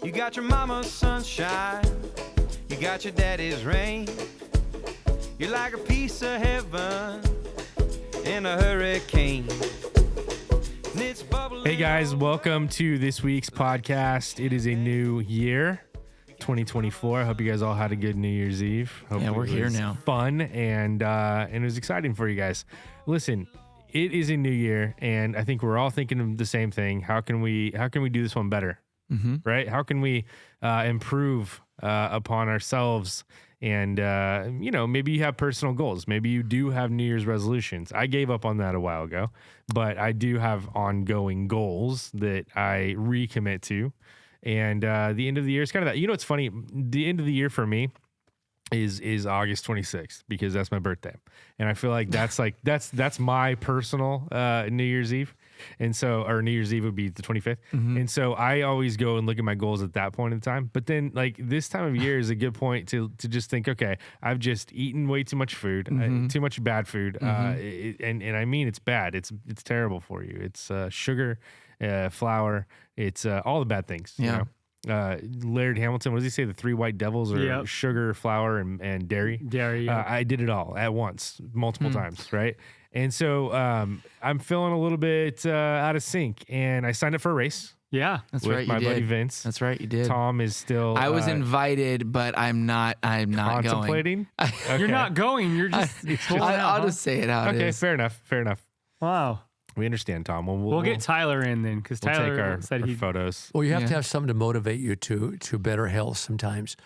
You got your mama's sunshine, you got your daddy's rain. You're like a piece of heaven in a hurricane. Hey guys, welcome to this week's podcast. It is a new year, 2024. I hope you guys all had a good New Year's Eve. Hope we're here now. Fun and it was exciting for you guys. Listen, it is a new year, and I think we're all thinking of the same thing. How can we do this one better? Mm-hmm. Right? How can we improve upon ourselves? And, maybe you have personal goals. Maybe you do have New Year's resolutions. I gave up on that a while ago, but I do have ongoing goals that I recommit to. And the end of the year is kind of that. You know, it's funny. The end of the year for me is August 26th because that's my birthday. And I feel like that's my personal New Year's Eve. And so, or New Year's Eve would be the 25th. Mm-hmm. And so I always go and look at my goals at that point in time. But then like this time of year is a good point to just think, okay, I've just eaten way too much food, too much bad food. And I mean, it's bad. It's terrible for you. It's sugar, flour. It's all the bad things. Yeah. You know? Laird Hamilton, what does he say? The three white devils are sugar, flour, and dairy. Dairy. Yeah. I did it all at once, multiple times, right? And so I'm feeling a little bit out of sync, and I signed up for a race. Yeah, that's with right. My buddy Vince. That's right. You did. Tom is still. I was invited, but I'm not. Contemplating. Going. Okay. You're not going. You're just. I'll just say it how it is. Okay, fair enough. Wow. We understand, Tom. We'll get Tyler in then, because Tyler take said our he photos. Well, you have to have something to motivate you to better health sometimes.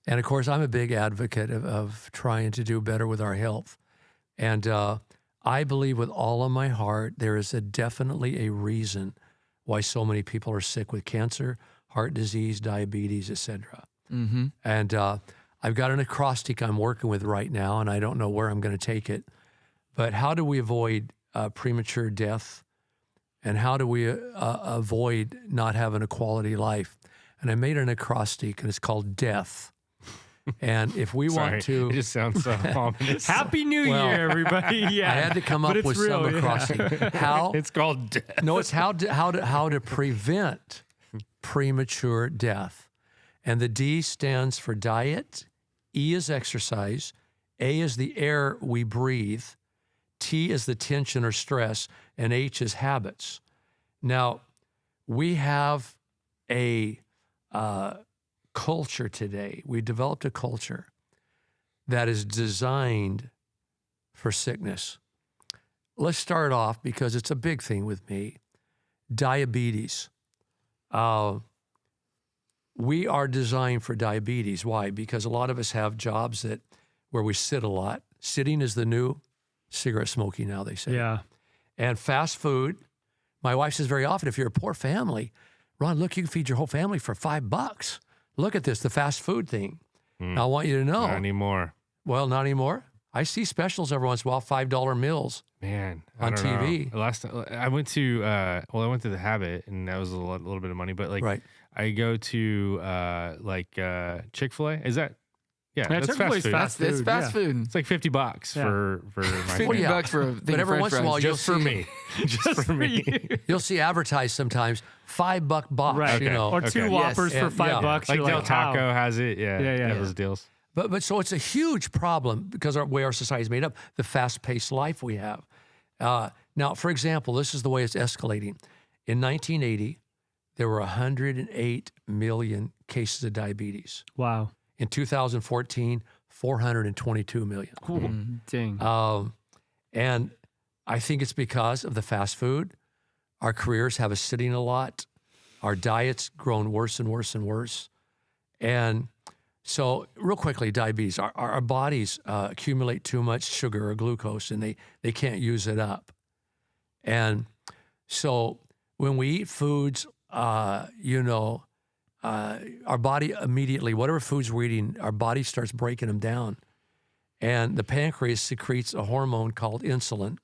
And of course, I'm a big advocate of trying to do better with our health. And I believe with all of my heart, there is definitely a reason why so many people are sick with cancer, heart disease, diabetes, etc. Mm-hmm. And I've got an acrostic I'm working with right now, and I don't know where I'm going to take it. But how do we avoid premature death, and how do we avoid not having a quality life? And I made an acrostic, and it's called death. And if we want to, it just sounds so ominous. Happy New Year, everybody! Yeah, I had to come up with some acrostic. How it's called death. No, it's how to prevent premature death. And the D stands for diet, E is exercise, A is the air we breathe, T is the tension or stress, and H is habits. Now, we have a culture today. We developed a culture that is designed for sickness. Let's start off, because it's a big thing with me, diabetes. We are designed for diabetes. Why? Because a lot of us have jobs where we sit a lot. Sitting is the new cigarette smoking now, they say. Yeah. And fast food. My wife says very often, if you're a poor family, Ron, look, you can feed your whole family for $5. Look at this, the fast food thing. Now, I want you to know. Not anymore. Well, not anymore. I see specials every once in a while, $5 meals. Man, on TV. Last time I went to the Habit, and that was a little bit of money, but right. I go to Chick-fil-A. Is that? Yeah, that's fast food. It's fast food. It's like $50 for my $50 for a thing. But every once in a while, just for me. Just for me. You'll see advertised sometimes $5 box, right. you know. Or two Whoppers for $5. Like Del Taco has it. Yeah. Those deals. But so it's a huge problem because of the way our society is made up, the fast-paced life we have. Now, for example, this is the way it's escalating. In 1980, there were 108 million cases of diabetes. Wow. In 2014, 422 million. Cool. Dang. And I think it's because of the fast food. Our careers have us sitting a lot. Our diet's grown worse and worse and worse. And so real quickly, diabetes, our bodies accumulate too much sugar or glucose, and they can't use it up. And so when we eat foods, our body immediately, whatever foods we're eating, our body starts breaking them down. And the pancreas secretes a hormone called insulin,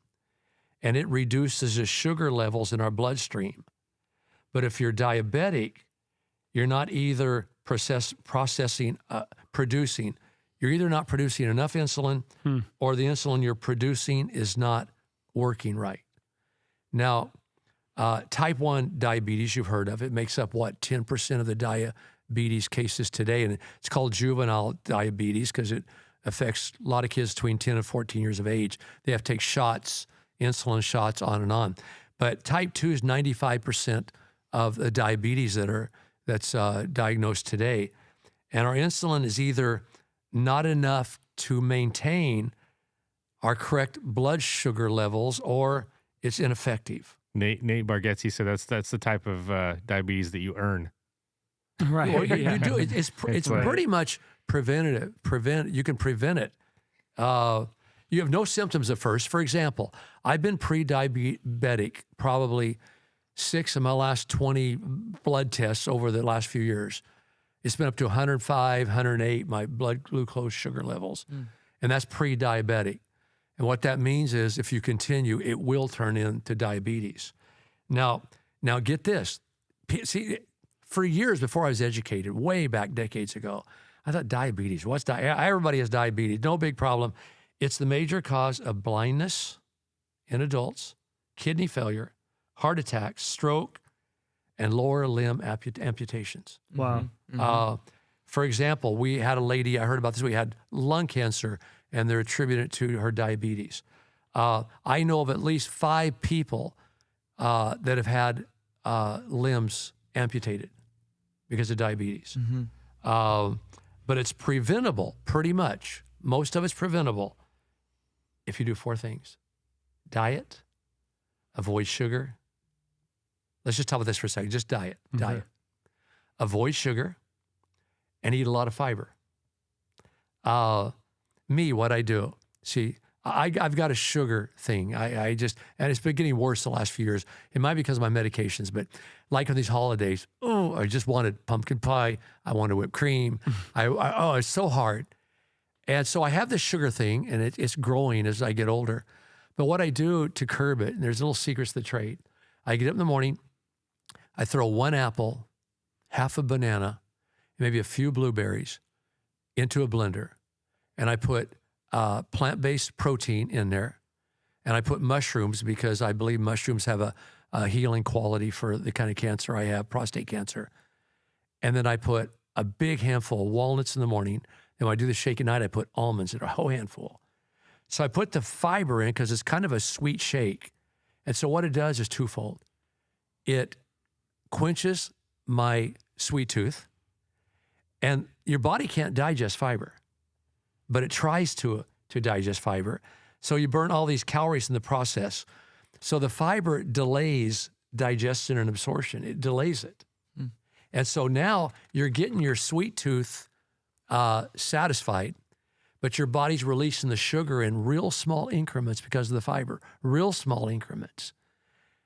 and it reduces the sugar levels in our bloodstream. But if you're diabetic, you're not either producing. You're either not producing enough insulin or the insulin you're producing is not working right. Now, type 1 diabetes, you've heard of, it makes up, 10% of the diabetes cases today, and it's called juvenile diabetes because it affects a lot of kids between 10 and 14 years of age. They have to take shots, insulin shots, on and on. But type 2 is 95% of the diabetes that's diagnosed today. And our insulin is either not enough to maintain our correct blood sugar levels, or it's ineffective. Nate Bargatze said that's the type of diabetes that you earn. Right. Well, you do. It's pretty much preventative. You can prevent it. You have no symptoms at first. For example, I've been pre-diabetic probably 6 of my last 20 blood tests over the last few years. It's been up to 105, 108, my blood glucose sugar levels. And that's pre-diabetic. And what that means is if you continue, it will turn into diabetes. Now get this. See, for years before I was educated, way back decades ago, I thought diabetes, everybody has diabetes, no big problem. It's the major cause of blindness in adults, kidney failure, heart attacks, stroke, and lower limb amputations. Wow. For example, we had a lady, I heard about this, we had lung cancer, and they're attributing it to her diabetes. I know of at least 5 people that have had limbs amputated because of diabetes. But it's preventable, pretty much. Most of it's preventable if you do 4 things. Diet, avoid sugar. Let's just talk about this for a second. Just diet. Avoid sugar, and eat a lot of fiber. What I do, see, I've got a sugar thing. And it's been getting worse the last few years. It might be because of my medications, but like on these holidays, I just wanted pumpkin pie. I wanted whipped cream. It's so hard. And so I have this sugar thing, and it's growing as I get older. But what I do to curb it, and there's little secrets to the trade. I get up in the morning, I throw 1 apple, half a banana, maybe a few blueberries into a blender, and I put plant-based protein in there, and I put mushrooms because I believe mushrooms have a healing quality for the kind of cancer I have, prostate cancer. And then I put a big handful of walnuts in the morning. And when I do the shake at night, I put almonds in a whole handful. So I put the fiber in because it's kind of a sweet shake. And so what it does is twofold. It quenches my sweet tooth, and your body can't digest fiber, but it tries to digest fiber. So you burn all these calories in the process. So the fiber delays digestion and absorption. It delays it. And so now you're getting your sweet tooth satisfied, but your body's releasing the sugar in real small increments because of the fiber, real small increments.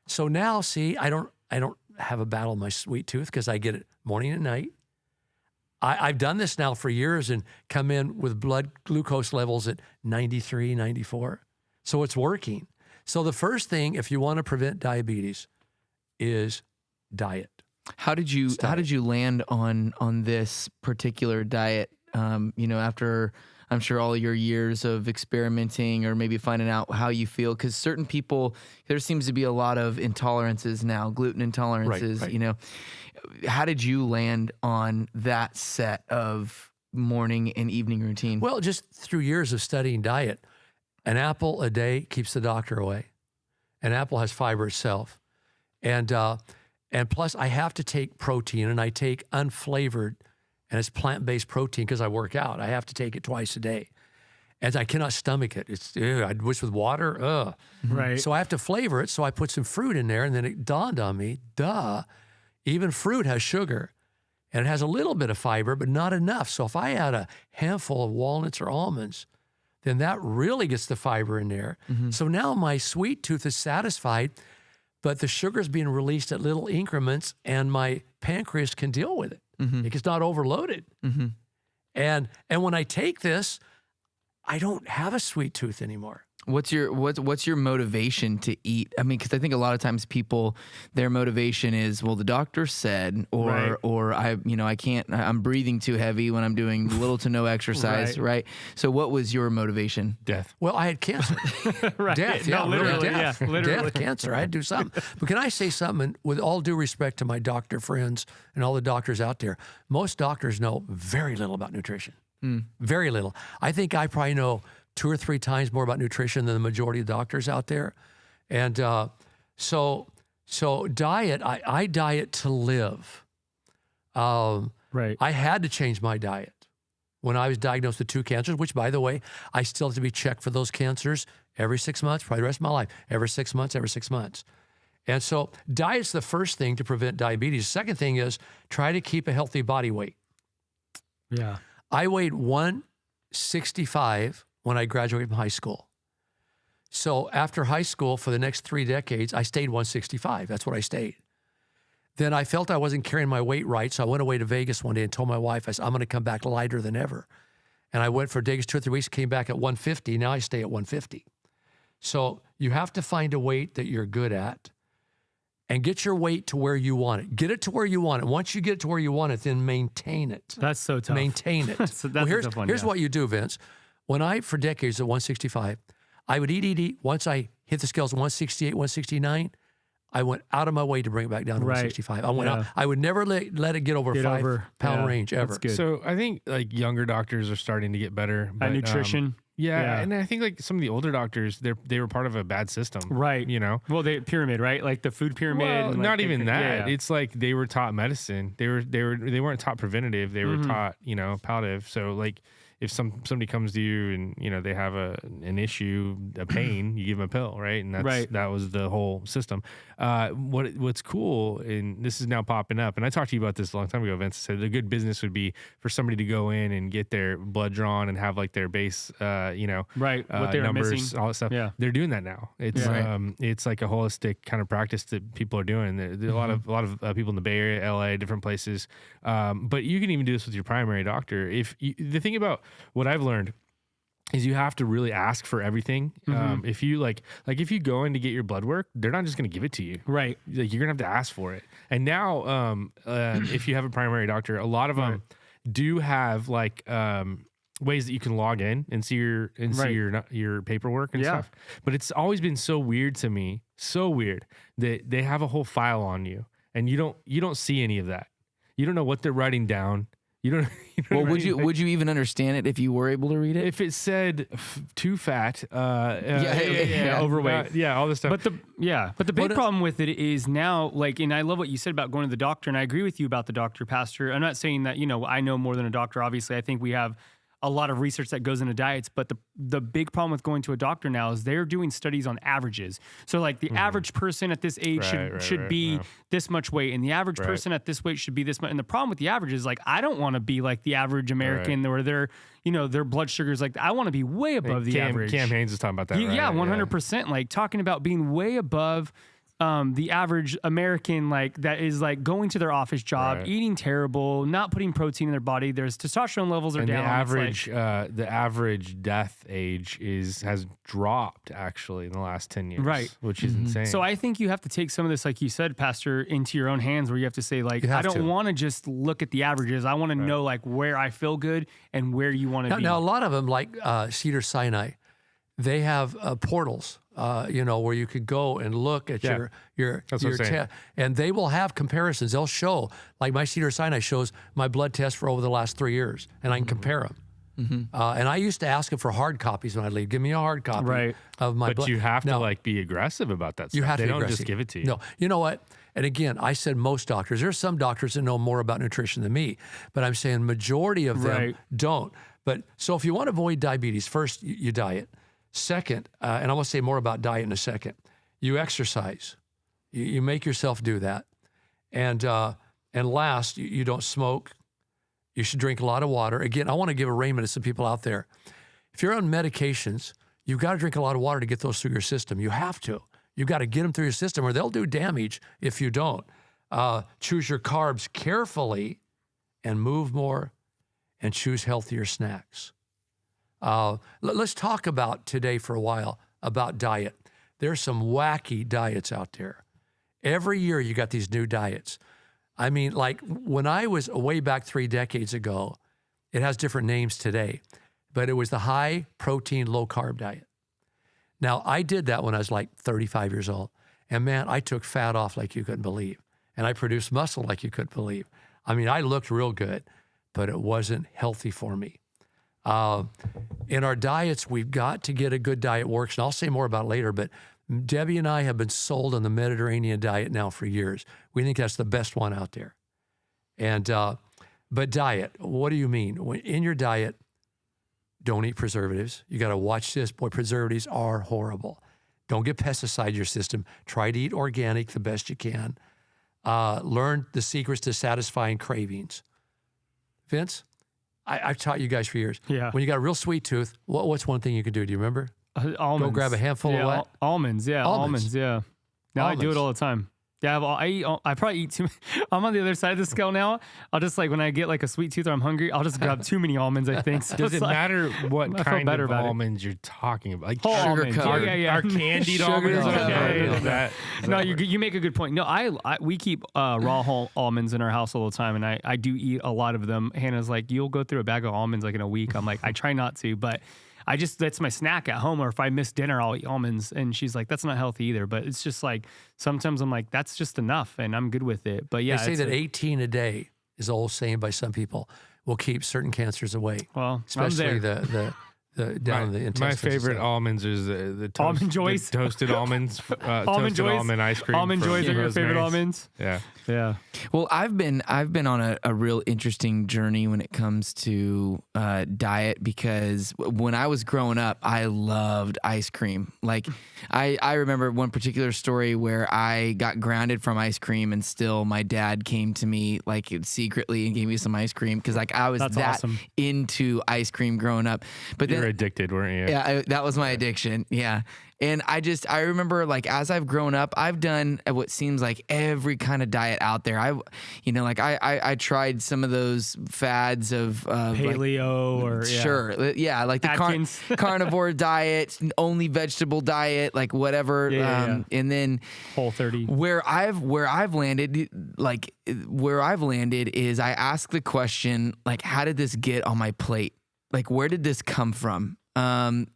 So now, see, I don't have a battle with my sweet tooth because I get it morning and night. I've done this now for years and come in with blood glucose levels at 93, 94. So it's working. So the first thing, if you want to prevent diabetes, is diet. How did you land on this particular diet? After I'm sure all your years of experimenting or maybe finding out how you feel, because certain people, there seems to be a lot of intolerances now, gluten intolerances. Right. How did you land on that set of morning and evening routine? Well, just through years of studying diet. An apple a day keeps the doctor away. An apple has fiber itself. And plus, I have to take protein, and I take unflavored, and it's plant-based protein because I work out. I have to take it twice a day. And I cannot stomach it. I wish with water, Right. So I have to flavor it, so I put some fruit in there, and then it dawned on me, even fruit has sugar, and it has a little bit of fiber, but not enough. So if I add a handful of walnuts or almonds, then that really gets the fiber in there. So now my sweet tooth is satisfied, but the sugar is being released at little increments, and my pancreas can deal with it. It's not overloaded. And when I take this, I don't have a sweet tooth anymore. What's your motivation to eat? I mean, because I think a lot of times people, their motivation is, well, the doctor said, or I can't, I'm breathing too heavy when I'm doing little to no exercise, right? So what was your motivation? Death. Well, I had cancer. Right. Death, No, yeah, literally, death. yeah, literally. Death, cancer. I had to do something. But can I say something? With all due respect to my doctor friends and all the doctors out there, most doctors know very little about nutrition. Very little. I think I probably know 2 or 3 times more about nutrition than the majority of doctors out there. And so diet, I diet to live. Right. I had to change my diet when I was diagnosed with 2 cancers, which, by the way, I still have to be checked for those cancers every 6 months, probably the rest of my life, every 6 months, every 6 months. And so diet's the first thing to prevent diabetes. The second thing is try to keep a healthy body weight. Yeah. I weighed 165 when I graduated from high school. So after high school, for the next 3 decades, I stayed 165. That's what I stayed. Then I felt I wasn't carrying my weight right, so I went away to Vegas one day and told my wife, I said, I'm going to come back lighter than ever. And I went for Vegas 2 or 3 weeks, came back at 150. Now I stay at 150. So you have to find a weight that you're good at and get your weight to where you want it. Get it to where you want it. Once you get it to where you want it, then maintain it. That's so tough. Maintain it. That's Well, a tough one, here's yeah. what you do, Vince. When I, for decades at 165, I would eat. Once I hit the scales at 168, 169, I went out of my way to bring it back down to Right. 165. I went Yeah. out. I would never let it get over Get 5 over. pound Yeah, range ever. that's good. So I think like younger doctors are starting to get better At nutrition. Yeah, and I think like some of the older doctors, they were part of a bad system, Right. You know, Well, the pyramid, right? Like the food pyramid. well, and, like, not even that. Yeah, yeah. It's like they were taught medicine. They weren't taught preventative. They were taught palliative. So like if somebody comes to you and they have an issue, a pain, you give them a pill, right? And that was the whole system. What's cool, and this is now popping up, and I talked to you about this a long time ago, Vince. Said a good business would be for somebody to go in and get their blood drawn and have like their base, right, what they were numbers, missing. all that stuff. Yeah. They're doing that now. It's it's like a holistic kind of practice that people are doing. There are a lot of people in the Bay Area, LA, different places. But you can even do this with your primary doctor. The thing about what I've learned is you have to really ask for everything. If you if you go in to get your blood work, they're not just going to give it to you. Right. Like you're going to have to ask for it. And now, if you have a primary doctor, a lot of them do have like ways that you can log in and see your paperwork and stuff. But it's always been so weird to me, that they have a whole file on you, and you don't see any of that. You don't know what they're writing down. You don't. Well, would you even understand it if you were able to read it? If it said too fat, overweight, all this stuff. But the big problem with it is now, like, and I love what you said about going to the doctor, and I agree with you about the doctor, Pastor. I'm not saying that I know more than a doctor. Obviously, I think we have a lot of research that goes into diets, but the big problem with going to a doctor now is they're doing studies on averages. So like the average person at this age should be this much weight, and the average person at this weight should be this much. And the problem with the average is like, I don't want to be like the average American where their blood sugar's like, I want to be way above the average. Cam Haynes is talking about that. Yeah, 100%. Like talking about being way above the average American, like that is like going to their office job, eating terrible, not putting protein in their body. There's testosterone levels are down. The average death age has dropped actually in the last 10 years, right? Which is insane. So I think you have to take some of this, like you said, Pastor, into your own hands, where you have to say, like, I don't want to just look at the averages. I want to know like where I feel good and where you want to be. Now a lot of them, like Cedars-Sinai, they have portals. Where you could go and look at your test, and they will have comparisons. They'll show, like my Cedars-Sinai shows my blood test for over the last 3 years, and I can compare them. And I used to ask them for hard copies when I leave. Give me a hard copy of my blood. But you have to like be aggressive about that stuff. You have to they be don't aggressive. just give it to you. No, you know what? And again, I said most doctors. There's some doctors that know more about nutrition than me, but I'm saying majority of them don't. But so if you want to avoid diabetes, first you diet. Second, and I want to say more about diet in a second, you exercise. You make yourself do that. And last, you don't smoke. You should drink a lot of water. Again, I want to give a arraignment to some people out there. If you're on medications, you've got to drink a lot of water to get those through your system. You have to. You've got to get them through your system, or they'll do damage if you don't. Choose your carbs carefully and move more, and choose healthier snacks. Let's talk about today for a while about diet. There's some wacky diets out there. Every year you got these new diets. I mean, like when I was way back 3 decades ago, it has different names today, but it was the high protein, low carb diet. Now, I did that when I was like 35 years old. And man, I took fat off like you couldn't believe. And I produced muscle like you couldn't believe. I mean, I looked real good, but it wasn't healthy for me. In our diets, we've got to get a good diet works. And I'll say more about it later, but Debbie and I have been sold on the Mediterranean diet now for years. We think that's the best one out there. And, but diet, what do you mean? In your diet, don't eat preservatives. You got to watch this. Boy, preservatives are horrible. Don't get pesticide in your system. Try to eat organic the best you can. Learn the secrets to satisfying cravings. Vince, I've taught you guys for years. Yeah. When you got a real sweet tooth, what's one thing you can do? Do you remember? Almonds. Go grab a handful of what? Almonds. Yeah. Almonds. Yeah. Now I do it all the time. Yeah, I probably eat too many. I'm on the other side of the scale now. I'll just like when I get like a sweet tooth or I'm hungry, I'll just grab too many almonds, I think. So Does it like, matter what I feel kind better of about it. almonds you're talking about? Like Whole sugar almonds. covered? Yeah. Are candied Sugar almonds covered. okay? No. Is that No, you make a good point. No, we keep raw whole almonds in our house all the time, and I do eat a lot of them. Hannah's like, you'll go through a bag of almonds like in a week. I'm like, I try not to, but that's my snack at home, or if I miss dinner, I'll eat almonds. And she's like, that's not healthy either. But it's just like, sometimes I'm like, that's just enough and I'm good with it. But yeah. They say that 18 a day is an old saying by some people will keep certain cancers away. Well, especially I'm there. the down in the intestines. my favorite and stuff. almonds is the Almond Joys. the toasted almonds, Almond toasted Joys. almond ice cream. Almond from Joys are your favorite Rosemary's. almonds? Yeah. Yeah. Well, I've been on a real interesting journey when it comes to diet, because when I was growing up, I loved ice cream. Like I remember one particular story where I got grounded from ice cream, and still my dad came to me like secretly and gave me some ice cream, because like I was That's that awesome. into ice cream growing up. But You're then addicted, weren't you? yeah, that was my addiction. Yeah. And I remember like as I've grown up, I've done what seems like every kind of diet out there. I tried some of those fads of Paleo or yeah. Sure. Yeah. Like the Atkins. carnivore diet, only vegetable diet, like whatever. Yeah. And then Whole30. where I've landed is I ask the question, like, how did this get on my plate? Like, where did this come from? And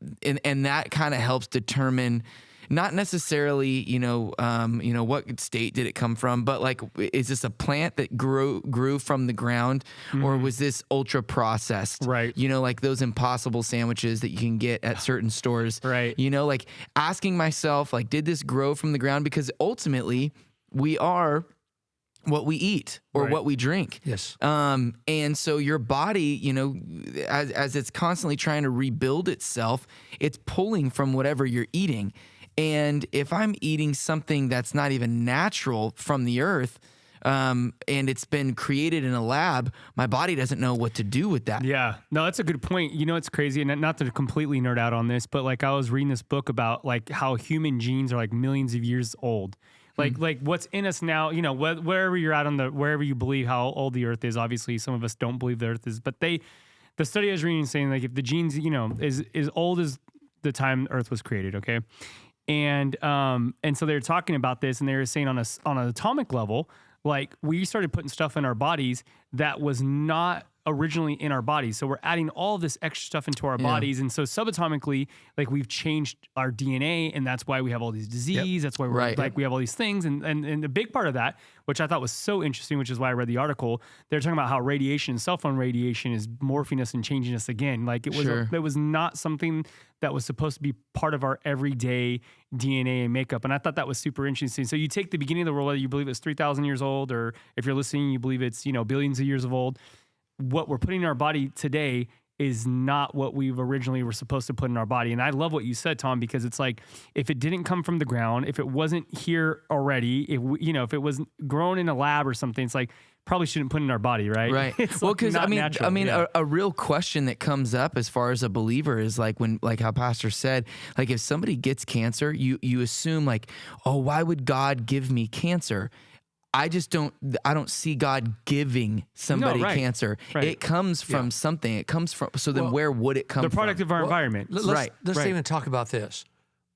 that kind of helps determine not necessarily, what state did it come from, but like, is this a plant that grew from the ground, or was this ultra processed? Right. Like those Impossible sandwiches that you can get at certain stores. Right. Like asking myself, like, did this grow from the ground? Because ultimately we are what we eat or Right. what we drink. Yes. And so your body, as it's constantly trying to rebuild itself, it's pulling from whatever you're eating. And if I'm eating something that's not even natural from the earth, and it's been created in a lab, my body doesn't know what to do with that. Yeah, no, that's a good point. It's crazy, and not to completely nerd out on this, but like I was reading this book about like how human genes are like millions of years old. Like what's in us now, wherever you're at wherever you believe how old the earth is. Obviously, some of us don't believe the earth is, but the study I was reading is saying like if the genes, is old as the time earth was created, okay? And so they were talking about this, and they were saying on an atomic level, like we started putting stuff in our bodies that was not originally in our bodies. So we're adding all of this extra stuff into our bodies. And so subatomically, like we've changed our DNA, and that's why we have all these disease. That's why we have all these things. And the big part of that, which I thought was so interesting, which is why I read the article, they're talking about how radiation, cell phone radiation is morphing us and changing us again. Like it was not something that was supposed to be part of our everyday DNA and makeup. And I thought that was super interesting. So you take the beginning of the world, whether you believe it's 3,000 years old, or if you're listening, you believe it's, billions of years of old. What we're putting in our body today is not what we originally were supposed to put in our body. And I love what you said, Tom, because it's like, if it didn't come from the ground, if it wasn't here already, if it was grown in a lab or something, it's like, probably shouldn't put in our body, right? Right. It's Well, like because not natural. Yeah. a real question that comes up as far as a believer is like how Pastor said, like if somebody gets cancer, you assume like, oh, why would God give me cancer? I don't see God giving somebody cancer. Right. It comes from something. It comes from, so then where would it come from? The product of our environment. Let's even talk about this.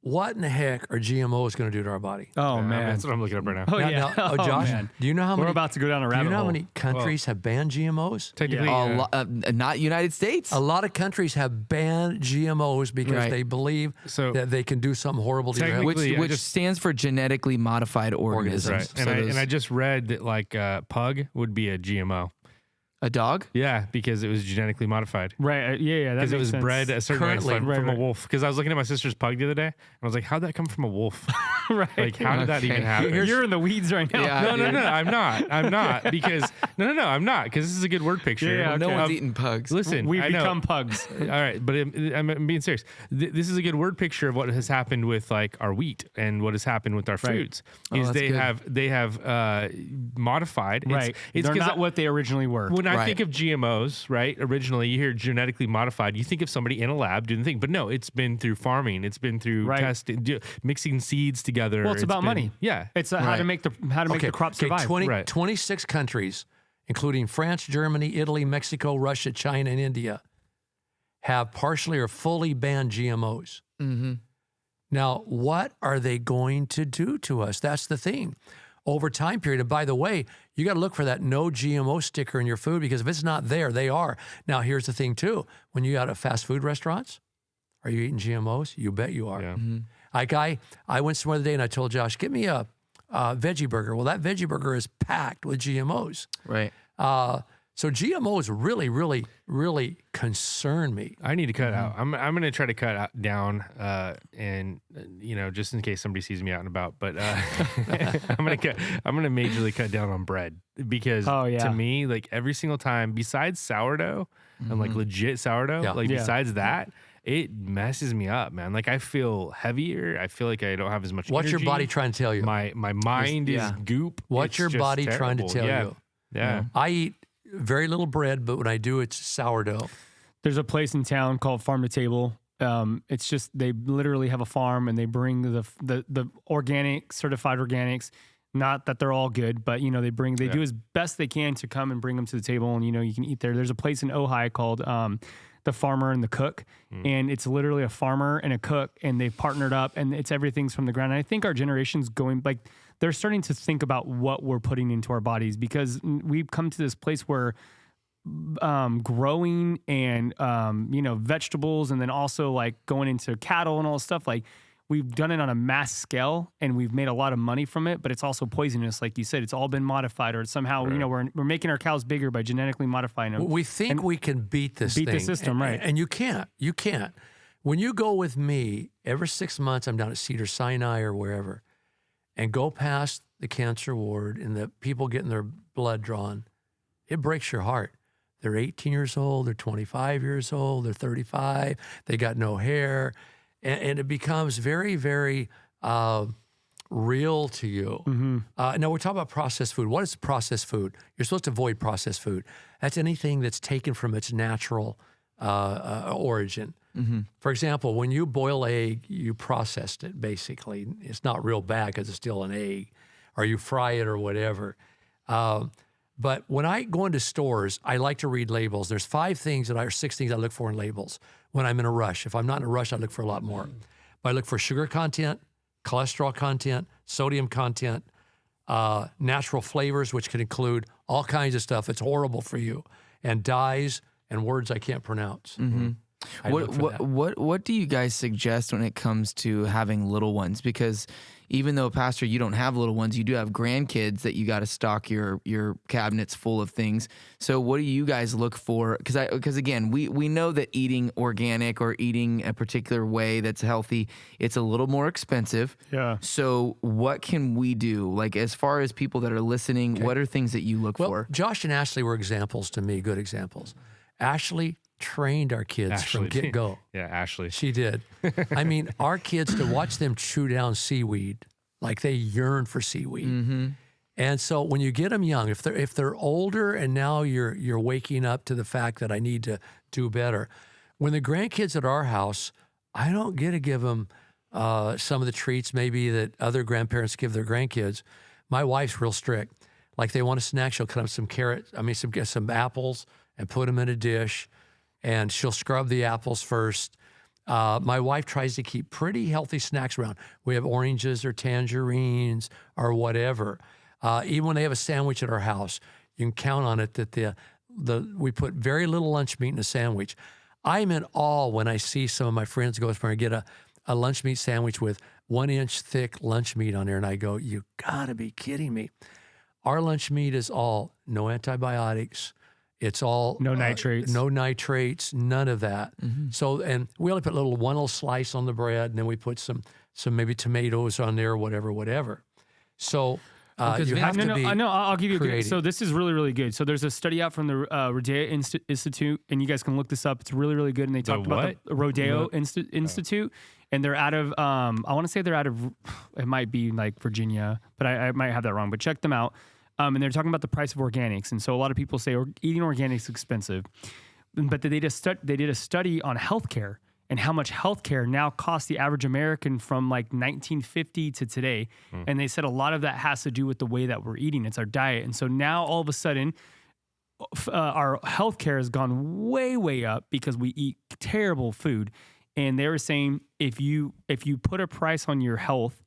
what in the heck are GMOs going to do to our body? Oh man, That's what I'm looking up right now. Oh yeah. Oh, Josh, man. do you know how We're many? about to go down a Do rabbit you know how hole. many countries have banned GMOs? Technically, Not United States. A lot of countries have banned GMOs because Right. they believe So- that they can do something horrible to your health. Technically- Which I just- stands for genetically modified organisms. right. So And those- I just read that like pug would be a GMO. a dog? Yeah, because it was genetically modified. Right. Yeah. That Because it makes was sense. bred a certain way Currently- from a wolf. Because I was looking at my sister's pug the other day, and I was like, "How'd that come from a wolf? right. Like, how did that even Okay. happen?" You're in the weeds right now. Yeah. No, dude. I'm not. I'm not because I'm not because this is a good word picture. Yeah, No okay. one's eating pugs. Listen, We've I know. become pugs. All right, but I'm being serious. This is a good word picture of what has happened with like our wheat and what has happened with our foods. Oh, Is that's they good. have modified. Right. It's They're 'cause not what they originally were. when I Right. think of GMOs, right? Originally, you hear genetically modified. You think of somebody in a lab doing the thing, but no, it's been through farming. It's been through Right. testing, mixing seeds together. Well, it's about been- money. Yeah, It's how to make the crop survive. 26 countries, including France, Germany, Italy, Mexico, Russia, China, and India, have partially or fully banned GMOs. Mm-hmm. Now, what are they going to do to us? That's the thing. Over time period. And by the way, you got to look for that no GMO sticker in your food because if it's not there, they are. Now, here's the thing too. When you out at fast food restaurants, are you eating GMOs? You bet you are. Yeah. Like I went somewhere the other day and I told Josh, get me a veggie burger. Well, that veggie burger is packed with GMOs. Right. So GMOs really, really, really concern me. I need to cut out. I'm going to try to cut out, down, and just in case somebody sees me out and about. But I'm going to majorly cut down on bread because to me, like every single time, besides sourdough and like legit sourdough, besides that, it messes me up, man. Like I feel heavier. I feel like I don't have as much. What's your energy. body trying to tell you? My mind is goop. What's It's your just body trying to terrible. tell Yeah. you? Yeah. I eat very little bread, but when I do, it's sourdough. There's a place in town called Farm to Table. It's just they literally have a farm and they bring the organic, certified organics. Not that they're all good, but they do as best they can to come and bring them to the table, and you can eat there. There's a place in Ojai called The Farmer and the Cook, and it's literally a farmer and a cook, and they've partnered up, and it's everything's from the ground. And I think our generation's going like they're starting to think about what we're putting into our bodies because we've come to this place where growing and vegetables, and then also like going into cattle and all this stuff, like we've done it on a mass scale and we've made a lot of money from it, but it's also poisonous. Like you said, it's all been modified, or somehow, we're making our cows bigger by genetically modifying them. We think we can beat this thing. Beat the system, right. And you can't. You can't. When you go with me, every 6 months, I'm down at Cedars-Sinai or wherever, and go past the cancer ward and the people getting their blood drawn, it breaks your heart. They're 18 years old, they're 25 years old, they're 35, they got no hair, and it becomes very, very real to you. Now, we're talking about processed food. What is processed food? You're supposed to avoid processed food. That's anything that's taken from its natural origin. For example, when you boil egg, you processed it, basically. It's not real bad because it's still an egg, or you fry it or whatever. But when I go into stores, I like to read labels. There's 6 things I look for in labels when I'm in a rush. If I'm not in a rush, I look for a lot more. But I look for sugar content, cholesterol content, sodium content, natural flavors, which can include all kinds of stuff that's horrible for you, and dyes and words I can't pronounce. I look for that. What do you guys suggest when it comes to having little ones? Because even though, Pastor, you don't have little ones, you do have grandkids that you got to stock your cabinets full of things. So what do you guys look for? Because again, we know that eating organic or eating a particular way that's healthy, it's a little more expensive. Yeah. So what can we do? Like as far as people that are listening, what are things that you look Well, for? Josh and Ashley were examples to me, good examples. Ashley trained our kids from Ashley. get-go. Yeah, Ashley. She did. I mean, our kids, to watch them chew down seaweed, like they yearn for seaweed. And so when you get them young, if they're older and now you're waking up to the fact that I need to do better. When the grandkids at our house, I don't get to give them some of the treats maybe that other grandparents give their grandkids. My wife's real strict. Like they want a snack, she'll cut up some carrots, some apples and put them in a dish, and she'll scrub the apples first. My wife tries to keep pretty healthy snacks around. We have oranges or tangerines or whatever. Even when they have a sandwich at our house, you can count on it that we put very little lunch meat in a sandwich. I'm in awe when I see some of my friends go somewhere and get a lunch meat sandwich with 1 inch thick lunch meat on there. And I go, you gotta be kidding me. Our lunch meat is all no antibiotics. It's all no nitrates, none of that. So, and we only put one little slice on the bread, and then we put some maybe tomatoes on there, whatever. So you have to be. No, I'll give you a creative. good. So this is really, really good. So there's a study out from the Rodeo Institute, and you guys can look this up. It's really, really good. And they talked about the Rodeo Institute, and they're out of. I want to say they're out of. It might be like Virginia, but I might have that wrong. But check them out. And they're talking about the price of organics. And so a lot of people say eating organics is expensive. But they did a study on healthcare and how much healthcare now costs the average American from like 1950 to today. And they said a lot of that has to do with the way that we're eating. It's our diet. And so now all of a sudden, our healthcare has gone way, way up because we eat terrible food. And they were saying if you put a price on your health,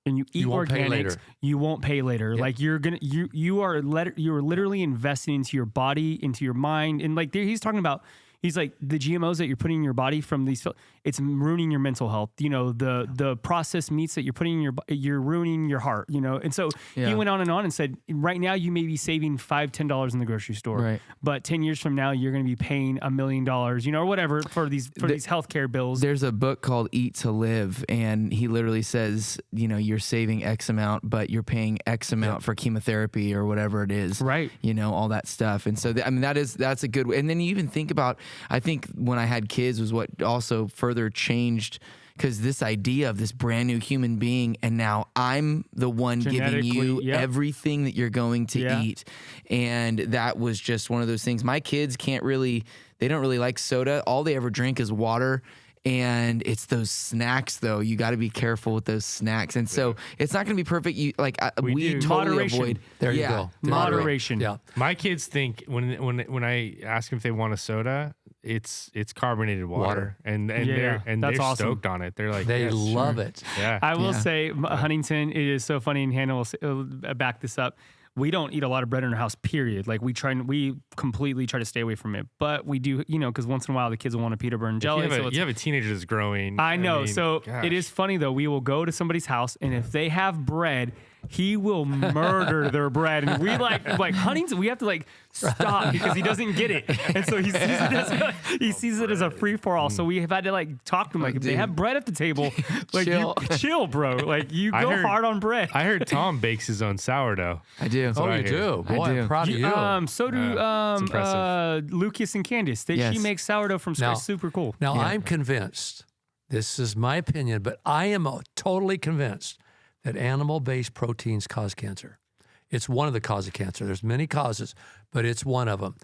and you eat organics, you won't pay later. Yep. Like you are literally investing into your body, into your mind, and like he's talking about. He's like the GMOs that you're putting in your body from these, it's ruining your mental health. You know, the processed meats that you're putting in you're ruining your heart. You know, and so he went on and said, right now you may be saving $5-10 in the grocery store, right? But 10 years from now you're going to be paying $1 million, you know, or whatever for these healthcare bills. There's a book called Eat to Live, and he literally says, you know, you're saving X amount, but you're paying X amount for chemotherapy or whatever it is, right? You know, all that stuff. And so I mean that's a good way. And then you even think about. I think when I had kids was what also further changed, because this idea of this brand new human being, and now I'm the one giving you everything that you're going to eat. And that was just one of those things. My kids they don't really like soda. All they ever drink is water. And it's those snacks, though. You got to be careful with those snacks. And so it's not going to be perfect. We totally avoid. There you go. Moderation. Yeah. My kids think when I ask them if they want a soda, it's carbonated water. And they're awesome. stoked on it. They're like, they love it. Yeah. I will say, Huntington, it is so funny, and Hannah will back this up. We don't eat a lot of bread in our house, period. Like we completely try to stay away from it. But we do, you know, because once in a while the kids will want a peanut butter and jelly. You have a teenager that's growing. I know. It is funny though. We will go to somebody's house, and if they have bread, he will murder their bread. And we like Huntington, we have to like stop because he doesn't get it. And so he sees it as a free for all. So we have had to like talk to him, like, if they have bread at the table, like chill, bro. Like you go hard on bread. I heard Tom bakes his own sourdough. I do. Oh, you do? Boy, I'm proud of you. So do Lucas and Candace. She makes sourdough from scratch. Super cool. Now I'm convinced, this is my opinion, but I am totally convinced that animal-based proteins cause cancer. It's one of the causes of cancer. There's many causes, but it's one of them.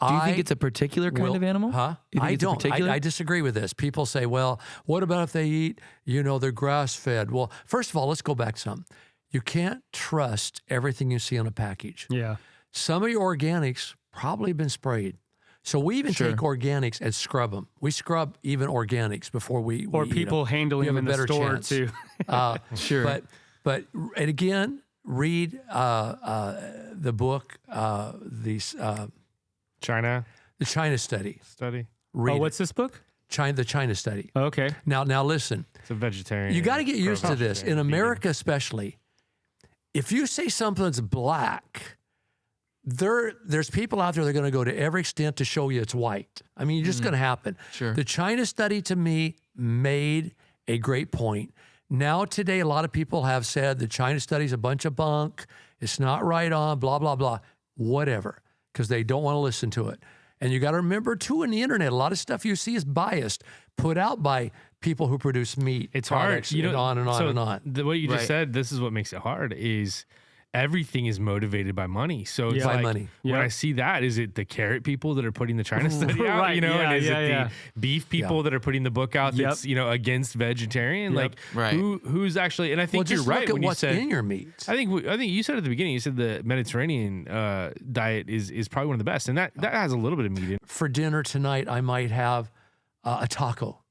Do you think it's a particular kind of animal? I don't. I disagree with this. People say, well, what about if they eat, they're grass-fed? Well, first of all, let's go back some. You can't trust everything you see on a package. Yeah. Some of your organics probably been sprayed. So we even take organics and scrub them. We scrub even organics before we or eat people them. handling them in the store chance. too. Sure. But and again, read the book, the China study. Read what's this book? The China study. Okay. Now listen. It's a vegetarian. You got to get used to this. In America especially, if you say something's black, there's people out there that are going to go to every extent to show you it's white. I mean, it's just going to happen. Sure. The China study to me made a great point. Now today, a lot of people have said the China study is a bunch of bunk. It's not right on, blah, blah, blah, whatever, because they don't want to listen to it. And you got to remember too, in the internet, a lot of stuff you see is biased, put out by people who produce meat. It's hard. And on and on and on. What you just said, this is what makes it hard, is everything is motivated by money. So it's by like, money. When I see that, is it the carrot people that are putting the China study out? Right. And is it the beef people that are putting the book out that's against vegetarian? Like who's actually? And I think you're right when you said in your meat. I think you said at the beginning. You said the Mediterranean diet is probably one of the best, and that has a little bit of meat in it. For dinner tonight, I might have a taco.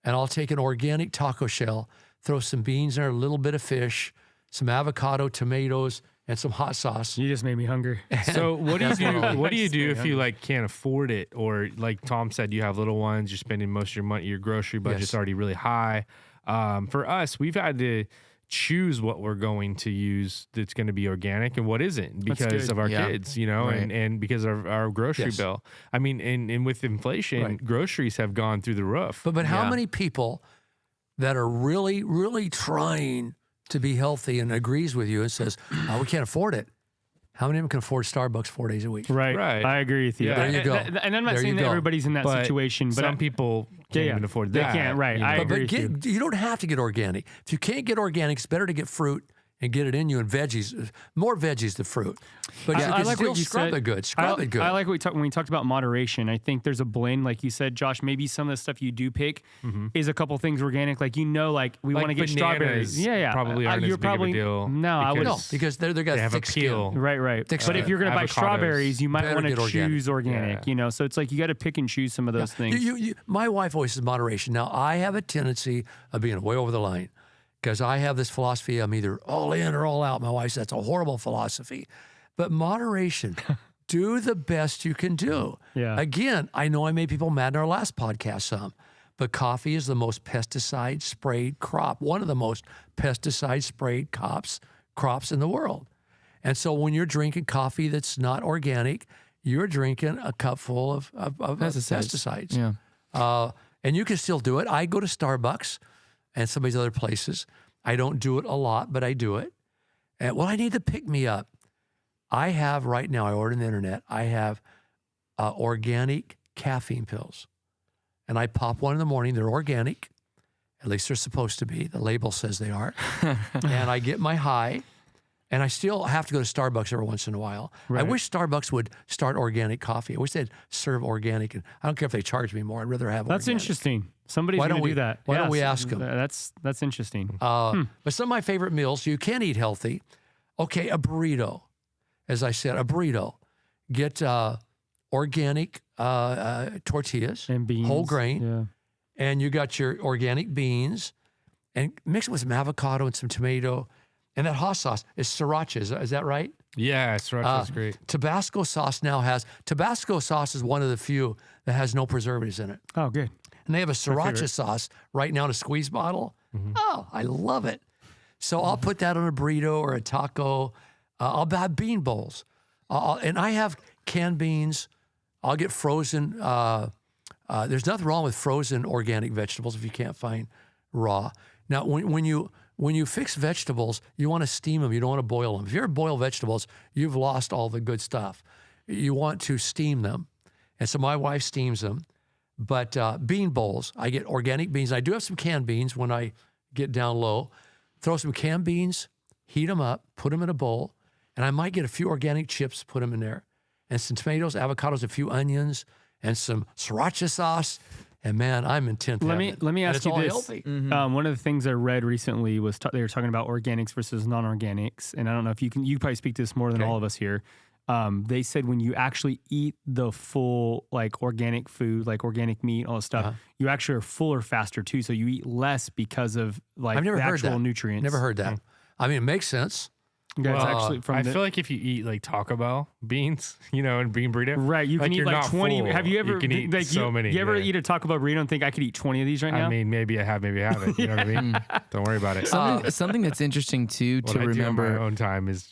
and I'll take an organic taco shell, throw some beans in there, a little bit of fish, some avocado, tomatoes, and some hot sauce. You just made me hungry. So what do you do? What do you do if hungry. you like can't afford it, or like Tom said, you have little ones, you're spending most of your money, your grocery budget's already really high. For us, we've had to choose what we're going to use that's going to be organic and what isn't because of our kids, you know, and because of our grocery bill. I mean, and with inflation, groceries have gone through the roof. But how many people that are really, really trying to be healthy and agrees with you and says, we can't afford it? How many of them can afford Starbucks 4 days a week? Right. I agree with you. Yeah. There you go. And I'm not saying that everybody's in that situation, but some people can't even afford that. They can't, right. You know? I agree with you. You don't have to get organic. If you can't get organic, it's better to get fruit and get it in you and veggies, more veggies than fruit. But you can still scrub it good. Scrub it good. I like when we talked about moderation. I think there's a blend, like you said, Josh. Maybe some of the stuff you do pick is a is things organic. Like we want to get strawberries. Yeah. Probably aren't as big of a deal. No, I would. No, because they're got they have thick appeal. skin. Right. Thick But skin. if you're going to buy Avocados. strawberries, you might Better want to get choose organic. Yeah. You know, so it's like you got to pick and choose some of those things. My wife always says moderation. Now, I have a tendency of being way over the line because I have this philosophy. I'm either all in or all out. My wife says that's a horrible philosophy. But moderation, do the best you can do. Yeah. Again, I know I made people mad in our last podcast some, but coffee is the most pesticide sprayed crop, one of the most pesticide sprayed crops in the world. And so when you're drinking coffee that's not organic, you're drinking a cup full of pesticides. Yeah. And you can still do it. I go to Starbucks and some of these other places. I don't do it a lot, but I do it. And I need to pick me up. I have right now, I ordered on the internet, I have organic caffeine pills. And I pop one in the morning. They're organic. At least they're supposed to be. The label says they are. And I get my high. And I still have to go to Starbucks every once in a while. Right. I wish Starbucks would start organic coffee. I wish they'd serve organic. And I don't care if they charge me more. I'd rather have That's organic. interesting. Somebody's going to do that. Why don't Yes. we ask them? That's interesting. But some of my favorite meals, you can eat healthy. Okay, a burrito. As I said, a burrito. Get organic tortillas. And beans. Whole grain. Yeah. And you got your organic beans. And mix it with some avocado and some tomato. And that hot sauce is sriracha. Is that right? Yeah, sriracha's great. Tabasco sauce Tabasco sauce is one of the few that has no preservatives in it. Oh, good. And they have a sriracha sauce right now in a squeeze bottle. Oh, I love it. So I'll put that on a burrito or a taco. I'll have bean bowls. And I have canned beans. I'll get frozen. There's nothing wrong with frozen organic vegetables if you can't find raw. Now, when you fix vegetables, you want to steam them. You don't want to boil them. If you ever boil vegetables, you've lost all the good stuff. You want to steam them. And so my wife steams them. But bean bowls, I get organic beans. I do have some canned beans when I get down low. Throw some canned beans, heat them up, put them in a bowl, and I might get a few organic chips, put them in there, and some tomatoes, avocados, a few onions, and some sriracha sauce. And man, I'm in 10th heaven. Let me And ask it's you all this. healthy. One of the things I read recently was they were talking about organics versus non-organics, and I don't know if you probably speak to this more than all of us here. They said when you actually eat the full like organic food, like organic meat, all that stuff, you actually are fuller faster too. So you eat less because of like I've never the heard actual that. nutrients. Never heard that. I mean, it makes sense. Yeah, it's actually from I feel like if you eat like Taco Bell beans, you know, and bean burrito, right. You can eat you're like not 20. full. Have you ever You can eat like so many. You ever yeah. eat a Taco Bell burrito and think I could eat 20 of these right now? I mean, maybe I have, maybe I haven't. You know what I mean? Don't worry about it. Something that's interesting too What to I do on remember my own time is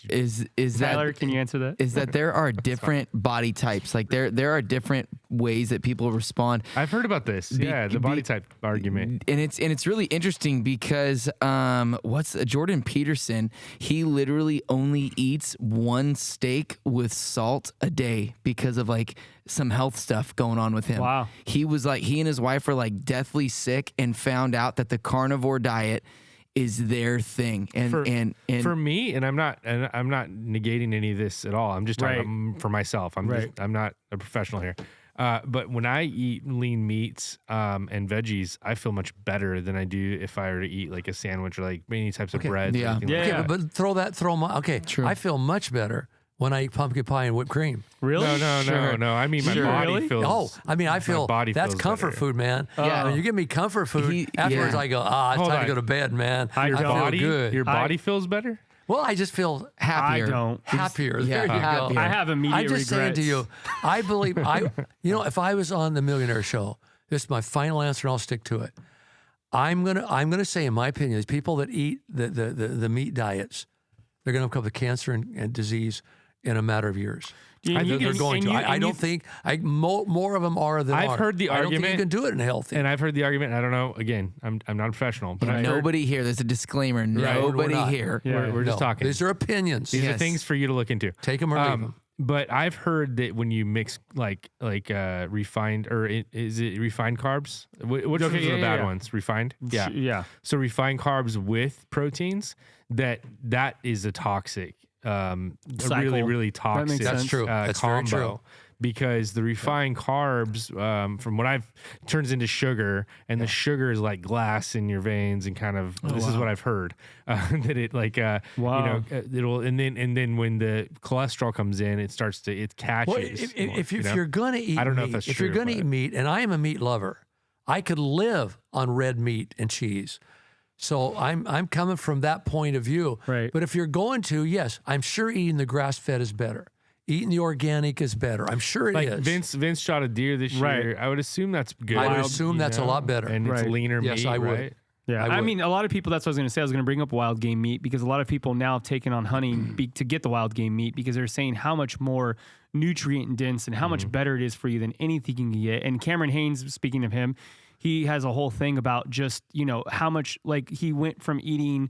Tyler, that can you answer that? is that there are different body types. Like there are different ways that people respond. I've heard about this. Yeah, the body type argument. And it's really interesting because Jordan Peterson, he literally only eats one steak with salt a day because of like some health stuff going on with him. Wow. He and his wife were like deathly sick and found out that the carnivore diet is their thing. And For me, and I'm not negating any of this at all. I'm just talking for myself. I'm not a professional here. But when I eat lean meats and veggies, I feel much better than I do if I were to eat like a sandwich or like many types of bread. Yeah. Okay, but throw them. Okay, True. I feel much better when I eat pumpkin pie and whipped cream. Really? No. I mean, my body Really? feels. Oh, I mean, I feel body that's feels comfort better. food, man. Yeah. When you give me comfort food, afterwards yeah. I go, it's Hold time on. to go to bed, man. I Your feel body, good. your body feels better. Well, I just feel Happier. I don't. happier. Yeah, There you happier. go. I have immediate I'm just saying to regrets. you, I believe if I was on the Millionaire Show, this is my final answer, and I'll stick to it. I'm gonna say, in my opinion, these people that eat the meat diets, they're gonna come up with cancer and disease in a matter of years. I think They're going to. I don't think more of them are than I've are. heard the I don't argument, think you can do it in healthy. and I've heard the argument. I don't know. Again, I'm not a professional, but I've heard, Nobody here. There's a disclaimer. we're Nobody not. here. Yeah. we're just No, talking. These are opinions. These are Yes. things for you to look into. Take them or leave them. But I've heard that when you mix like refined is it refined carbs? Which ones are the bad ones? Refined? Yeah. Yeah. So refined carbs with proteins, that is a toxic, a really, really toxic. makes That's true. That's very combo. true. Because the refined carbs, from what I've turns into sugar, and the sugar is like glass in your veins, and kind of this is what I've heard that it it'll and then when the cholesterol comes in, it catches. Well, if you're going to eat I don't know meat, if that's if you're true, going to but- eat meat, and I am a meat lover, I could live on red meat and cheese. So I'm coming from that point of view. Right. But if you're going to, yes, I'm sure eating the grass-fed is better. Eating the organic is better. I'm sure it is. Vince shot a deer this Right. year. I would assume that's good. I would assume you that's a know? lot better. and it's Right. leaner Yes, meat. I would. Right? Yeah, I I would. mean, a lot of people. That's what I was going to say. I was going to bring up wild game meat because a lot of people now have taken on hunting to get the wild game meat because they're saying how much more nutrient dense and how much better it is for you than anything you can get. And Cameron Haynes, speaking of him, he has a whole thing about just how much, like, he went from eating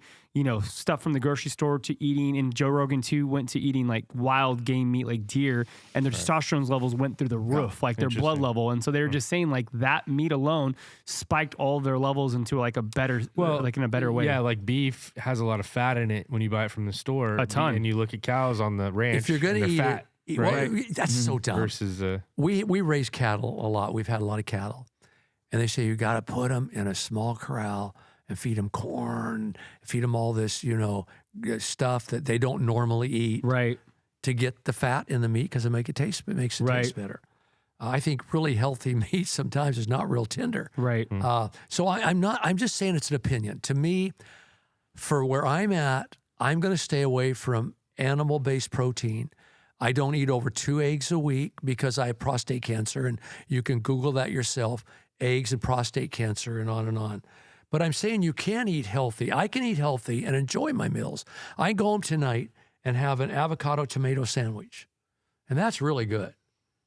stuff from the grocery store to eating, and Joe Rogan too went to eating like wild game meat like deer, and their testosterone levels went through the roof, like their blood level. And so they were just saying like that meat alone spiked all of their levels into like a better, like in a better way. Yeah, like beef has a lot of fat in it when you buy it from the store. A ton. And you look at cows on the ranch. If you're going to and eat they're fat, it, right? well, that's so dumb. versus We raise cattle a lot. We've had a lot of cattle. And they say you got to put them in a small corral and feed them corn, feed them all this, stuff that they don't normally eat Right. to get the fat in the meat because it makes it taste better. I think really healthy meat sometimes is not real tender. Right. So I'm just saying it's an opinion. To me, for where I'm at, I'm going to stay away from animal-based protein. I don't eat over 2 eggs a week because I have prostate cancer, and you can Google that yourself, eggs and prostate cancer and on and on. But I'm saying you can eat healthy. I can eat healthy and enjoy my meals. I go home tonight and have an avocado tomato sandwich, and that's really good.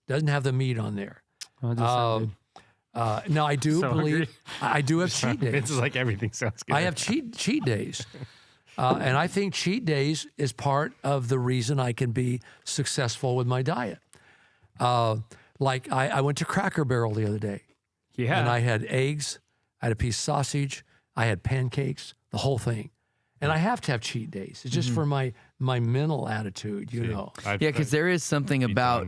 Doesn't have the meat on there. Now I do So believe hungry. I do have cheat days. Vince is like, everything sounds good. I have cheat days. And I think cheat days is part of the reason I can be successful with my diet. Like I went to Cracker Barrel the other day, Yeah. and I had eggs, I had a piece of sausage, I had pancakes, the whole thing. And I have to have cheat days. It's just for my mental attitude, Yeah, because there is something about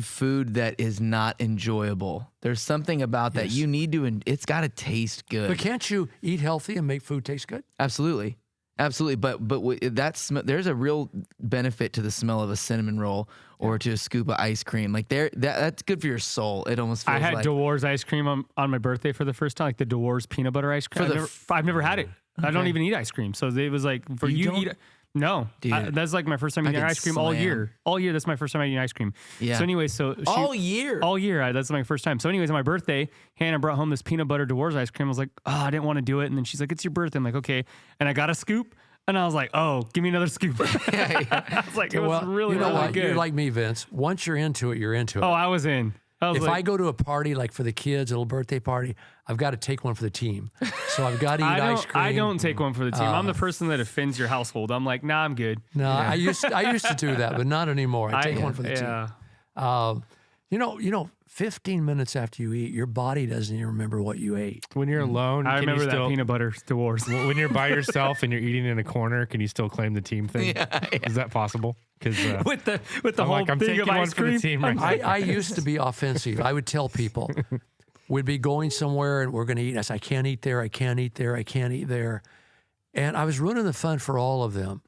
food that is not enjoyable. There's something about that you need to. It's got to taste good. But can't you eat healthy and make food taste good? Absolutely. But there's a real benefit to the smell of a cinnamon roll or to a scoop of ice cream. Like that's good for your soul. It almost feels I had like Dewar's ice cream on my birthday for the first time, like the Dewar's peanut butter ice cream. I've never had it. I don't even eat ice cream. So it was like, for you don't? eat No. Dude, that's like my first time eating can ice cream all slam. year. All year, that's my first time eating ice cream. Yeah. So anyway, all year. All year, that's my first time. So anyways, on my birthday, Hannah brought home this peanut butter Dewar's ice cream. I was like, I didn't want to do it. And then she's like, it's your birthday. I'm like, okay. And I got a scoop. And I was like, give me another scoop. I was like, it was really, you know really what? good. You're like me, Vince. Once you're into it, you're into it. I was in. If I go to a party, like for the kids, a little birthday party, I've got to take one for the team. So I've got to eat ice cream. I don't take one for the team. I'm the person that offends your household. I'm like, nah, I'm good. No, I used to do that, but not anymore. I take one for the team. You know, 15 minutes after you eat, your body doesn't even remember what you ate. When you're alone, I can remember you that still, peanut butter Dewar's. when you're by yourself and you're eating in a corner, can you still claim the team thing? Is that possible? Because with the I'm whole like, I'm thing taking of one ice for the cream. team right now. I used to be offensive. I would tell people, we'd be going somewhere and we're going to eat. And I said, I can't eat there. I can't eat there. I can't eat there. And I was ruining the fun for all of them.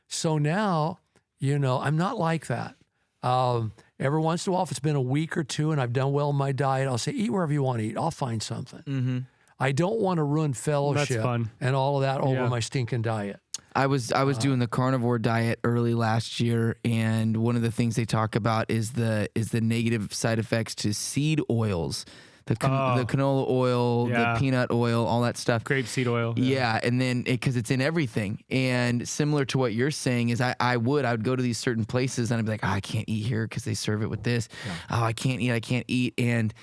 So now, I'm not like that. Every once in a while, if it's been a week or two and I've done well in my diet, I'll say, eat wherever you want to eat. I'll find something. Mm-hmm. I don't want to ruin fellowship and all of that over my stinking diet. I was doing the carnivore diet early last year, and one of the things they talk about is the negative side effects to seed oils, the canola oil, the peanut oil, all that stuff. Grapeseed oil. Yeah, and then because it's in everything, and similar to what you're saying is I would go to these certain places and I'd be like, I can't eat here because they serve it with this. Oh, I can't eat, and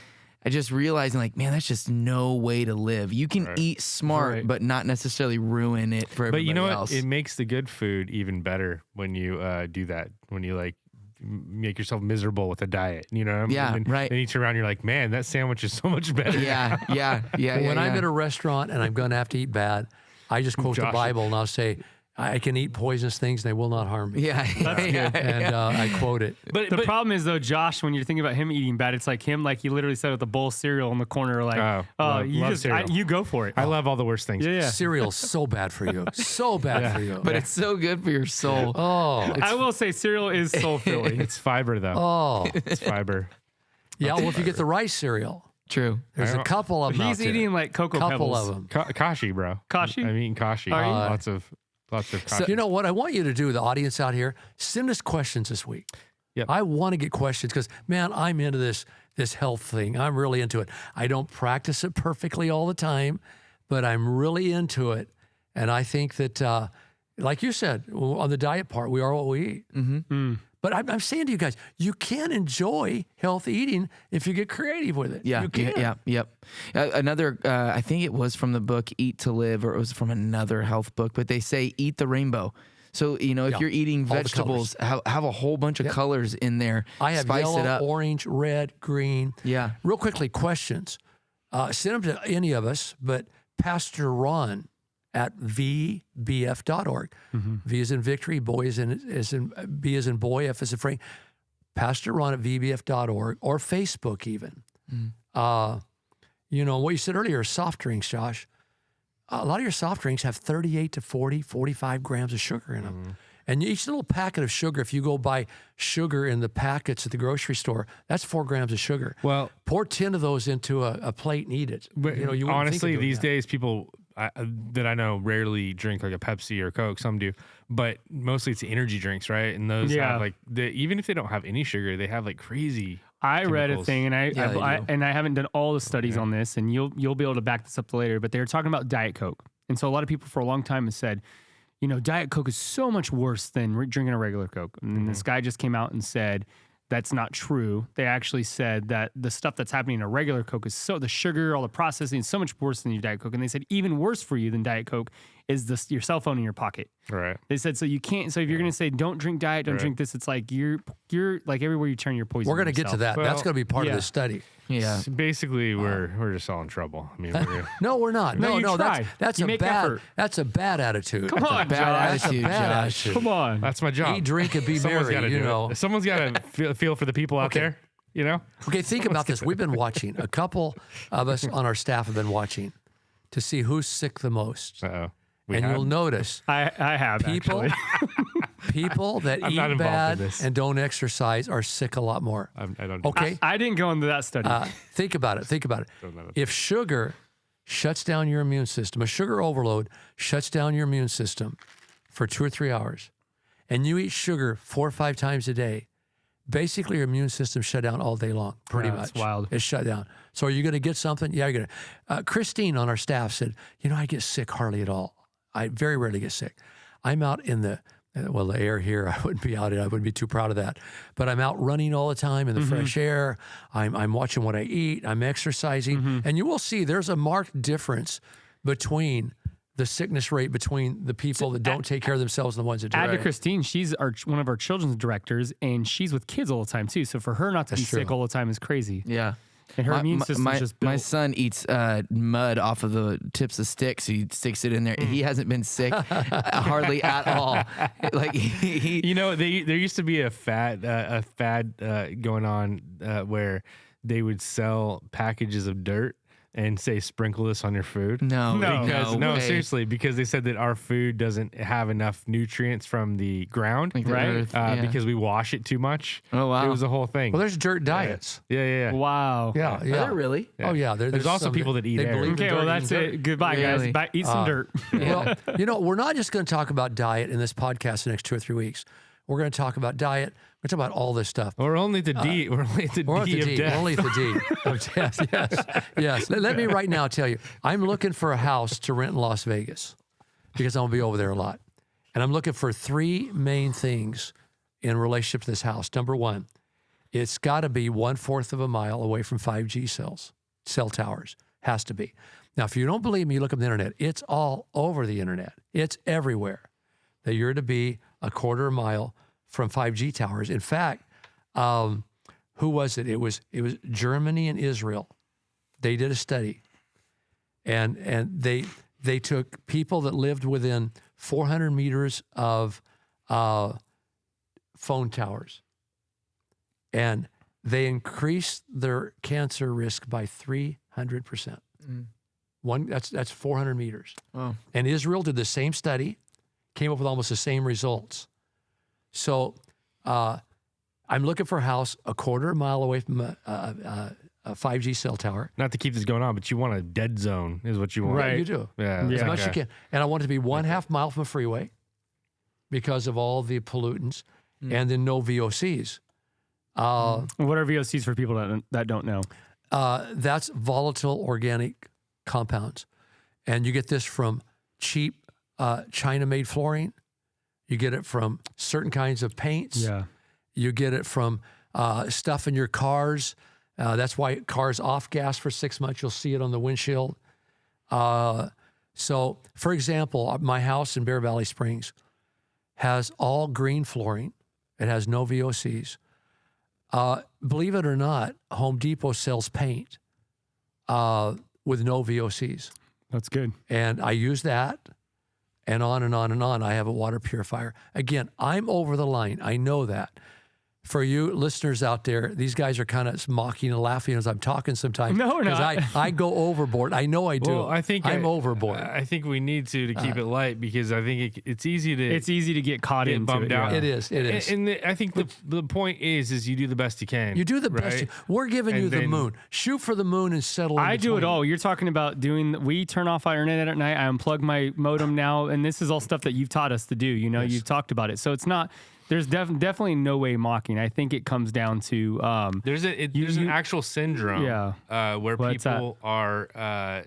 I just realizing like, man, that's just no way to live. You can eat smart, but not necessarily ruin it for everybody else. But you know what? It makes the good food even better when you do that. When you like make yourself miserable with a diet, Yeah, right. And you turn around, and you're like, man, that sandwich is so much better. Yeah. When I'm at a restaurant and I'm going to have to eat bad, I just quote the Bible and I'll say, I can eat poisonous things; they will not harm me. Yeah, that's good. And I quote it. But the problem is though, Josh, when you're thinking about him eating bad, it's like him, like he literally said with the bowl of cereal in the corner, like, you go for it. I love all the worst things. Yeah. Cereal's so bad for you, so bad for you. But it's so good for your soul. Oh, I will say cereal is soul filling. It's fiber though. Oh, it's fiber. Yeah, well, if you get the rice cereal. True. There's a couple of them. He's eating like Cocoa couple Pebbles. of them. Kashi, bro. Kashi? I'm eating Kashi. Are you? Lots of Kashi. So, you know what I want you to do, the audience out here, send us questions this week. Yep. I want to get questions because, man, I'm into this health thing. I'm really into it. I don't practice it perfectly all the time, but I'm really into it. And I think that, like you said, on the diet part, we are what we eat. Mm-hmm. But I'm saying to you guys, you can enjoy healthy eating if you get creative with it. Yeah, you can. Yep. Another, I think it was from the book Eat to Live, or it was from another health book, but they say eat the rainbow. So, if you're eating vegetables, have a whole bunch of colors in there. I have spice yellow, it up. orange, red, green. Yeah. Real quickly, questions. Send them to any of us, but Pastor Ron at vbf.org. Mm-hmm. V is in victory, boy is in B is in boy, F is in Frank. Pastor Ron at vbf.org or Facebook even. What you said earlier, soft drinks, Josh. A lot of your soft drinks have 38 to 40, 45 grams of sugar in them. Mm-hmm. And each little packet of sugar, if you go buy sugar in the packets at the grocery store, that's 4 grams of sugar. Well, pour 10 of those into a plate and eat it. But you honestly, these days, people that I know rarely drink like a Pepsi or Coke. Some do, but mostly it's energy drinks, right? And those have like even if they don't have any sugar, they have like crazy. I read a thing, and I haven't done all the studies on this, and you'll be able to back this up later. But they were talking about Diet Coke, and so a lot of people for a long time have said, Diet Coke is so much worse than drinking a regular Coke. And then this guy just came out and said that's not true. They actually said that the stuff that's happening in a regular Coke is the sugar, all the processing is so much worse than your Diet Coke. And they said even worse for you than Diet Coke is your cell phone in your pocket. Right. They said, so you can't, so if you're going to say, don't drink diet, don't drink this, it's like you're like everywhere you turn, you're poisoning We're going to get to that. Well, that's going to be part of the study. Yeah. Basically, we're just all in trouble. I mean, no, we're not. No, that's a bad effort. That's a bad attitude. Come on, bad Josh. attitude, Josh. Come on. That's my job. Eat, drink, and be Someone's merry. Gotta Someone's got to feel for the people out there. Okay, think about this. We've been watching. A couple of us on our staff have been watching to see who's sick the most. Uh-oh. You'll notice I have people that eat bad and don't exercise are sick a lot more. I don't. Okay, I didn't go into that study. think about it. If sugar shuts down your immune system, a sugar overload shuts down your immune system for 2 or 3 hours, and you eat sugar 4 or 5 times a day, basically your immune system shut down all day long, pretty much. That's wild. It's shut down. So are you going to get something? Yeah, you're going to. Christine on our staff said, I get sick hardly at all. I very rarely get sick. I'm out in the air here. I wouldn't be out in. I wouldn't be too proud of that. But I'm out running all the time in the fresh air. I'm watching what I eat. I'm exercising. And you will see there's a marked difference between the sickness rate between the people that don't take care of themselves and the ones that do. Add to Christine, she's one of our children's directors, and she's with kids all the time too. So for her not to be sick all the time is crazy. Yeah. And her immune system is just built. My son eats mud off of the tips of sticks. He sticks it in there. He hasn't been sick hardly at all. Like there used to be a fad going on where they would sell packages of dirt and say sprinkle this on your food? No, Because no way. seriously, because they said that our food doesn't have enough nutrients from the ground, Like the right? earth, yeah. Because we wash it too much. Oh, wow. It was a whole thing. Well, there's dirt diets. Yeah. Wow. Yeah, Are yeah. there really? Oh, yeah. There's also some people that eat they air. believe in Okay, well, dirt, that's eating dirt. it. Goodbye, Really? guys. Eat some dirt. Well, we're not just going to talk about diet in this podcast the next 2 or 3 weeks. We're going to talk about diet. We're going to talk about all this stuff. We're only at the D. We're only at the We're at D the of D. death. Only at the D of death. Yes. Yes. Let me right now tell you, I'm looking for a house to rent in Las Vegas because I'm going to be over there a lot. And I'm looking for 3 main things in relationship to this house. Number one, it's got to be 1/4 of a mile away from 5G cell towers. Has to be. Now, if you don't believe me, you look up the internet. It's all over the internet. It's everywhere that you're to be a 1/4 mile from 5G towers. In fact, who was it? It was Germany and Israel. They did a study, and they took people that lived within 400 meters of phone towers, and they increased their cancer risk by 300%. That's 400 meters. Wow. And Israel did the same study, came up with almost the same results. So I'm looking for a house 1/4 mile away from a 5G cell tower. Not to keep this going on, but you want a dead zone is what you want. Yeah, you do. Yeah. As Yeah. much as you can. And I want it to be 1/2 mile from a freeway because of all the pollutants, and then no VOCs. What are VOCs for people that don't know? That's volatile organic compounds. And you get this from cheap China-made flooring. You get it from certain kinds of paints. Yeah. You get it from stuff in your cars. That's why cars off gas for 6 months. You'll see it on the windshield. So, for example, my house in Bear Valley Springs has all green flooring. It has no VOCs. Believe it or not, Home Depot sells paint with no VOCs. That's good. And I use that, and on and on and on. I have a water purifier. Again, I'm over the line. I know that. For you listeners out there, these guys are kind of mocking and laughing as I'm talking sometimes. No, we're not. I go overboard. I know I do. Well, I think I'm overboard. I think we need to keep it light because I think it's easy to It's easy to get caught into bummed it. out. Yeah. It is. It is. And I think the point is you do the best you can. You do the best. right? We're giving And you the then- moon. Shoot for the moon and settle in I do it between. all. You're talking about we turn off our internet at night. I unplug my modem now. And this is all stuff that you've taught us to do. You know, you've talked about it. So it's not, there's definitely no way mocking. I think it comes down to, There's an actual syndrome. Where What's that? people are.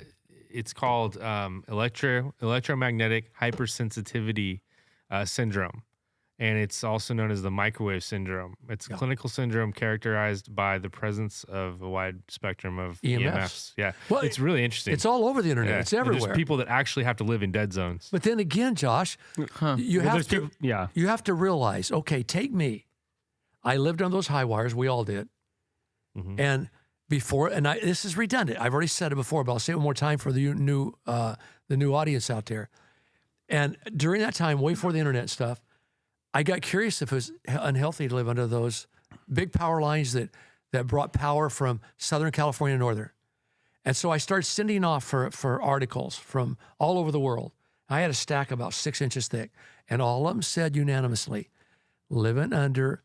It's called electromagnetic hypersensitivity syndrome, and it's also known as the microwave syndrome. It's a clinical syndrome characterized by the presence of a wide spectrum of EMFs. Yeah, Well, it's really interesting. It's all over the internet. Yeah. It's And everywhere. There's people that actually have to live in dead zones. But then again, Josh, you Well, have there's to people- yeah. you have to realize, okay, take me. I lived on those high wires. We all did. And before, this is redundant. I've already said it before, but I'll say it one more time for the new audience out there. And during that time, way before the internet stuff, I got curious if it was unhealthy to live under those big power lines that brought power from Southern California to Northern. And so I started sending off for articles from all over the world. I had a stack about 6 inches thick, and all of them said unanimously, living under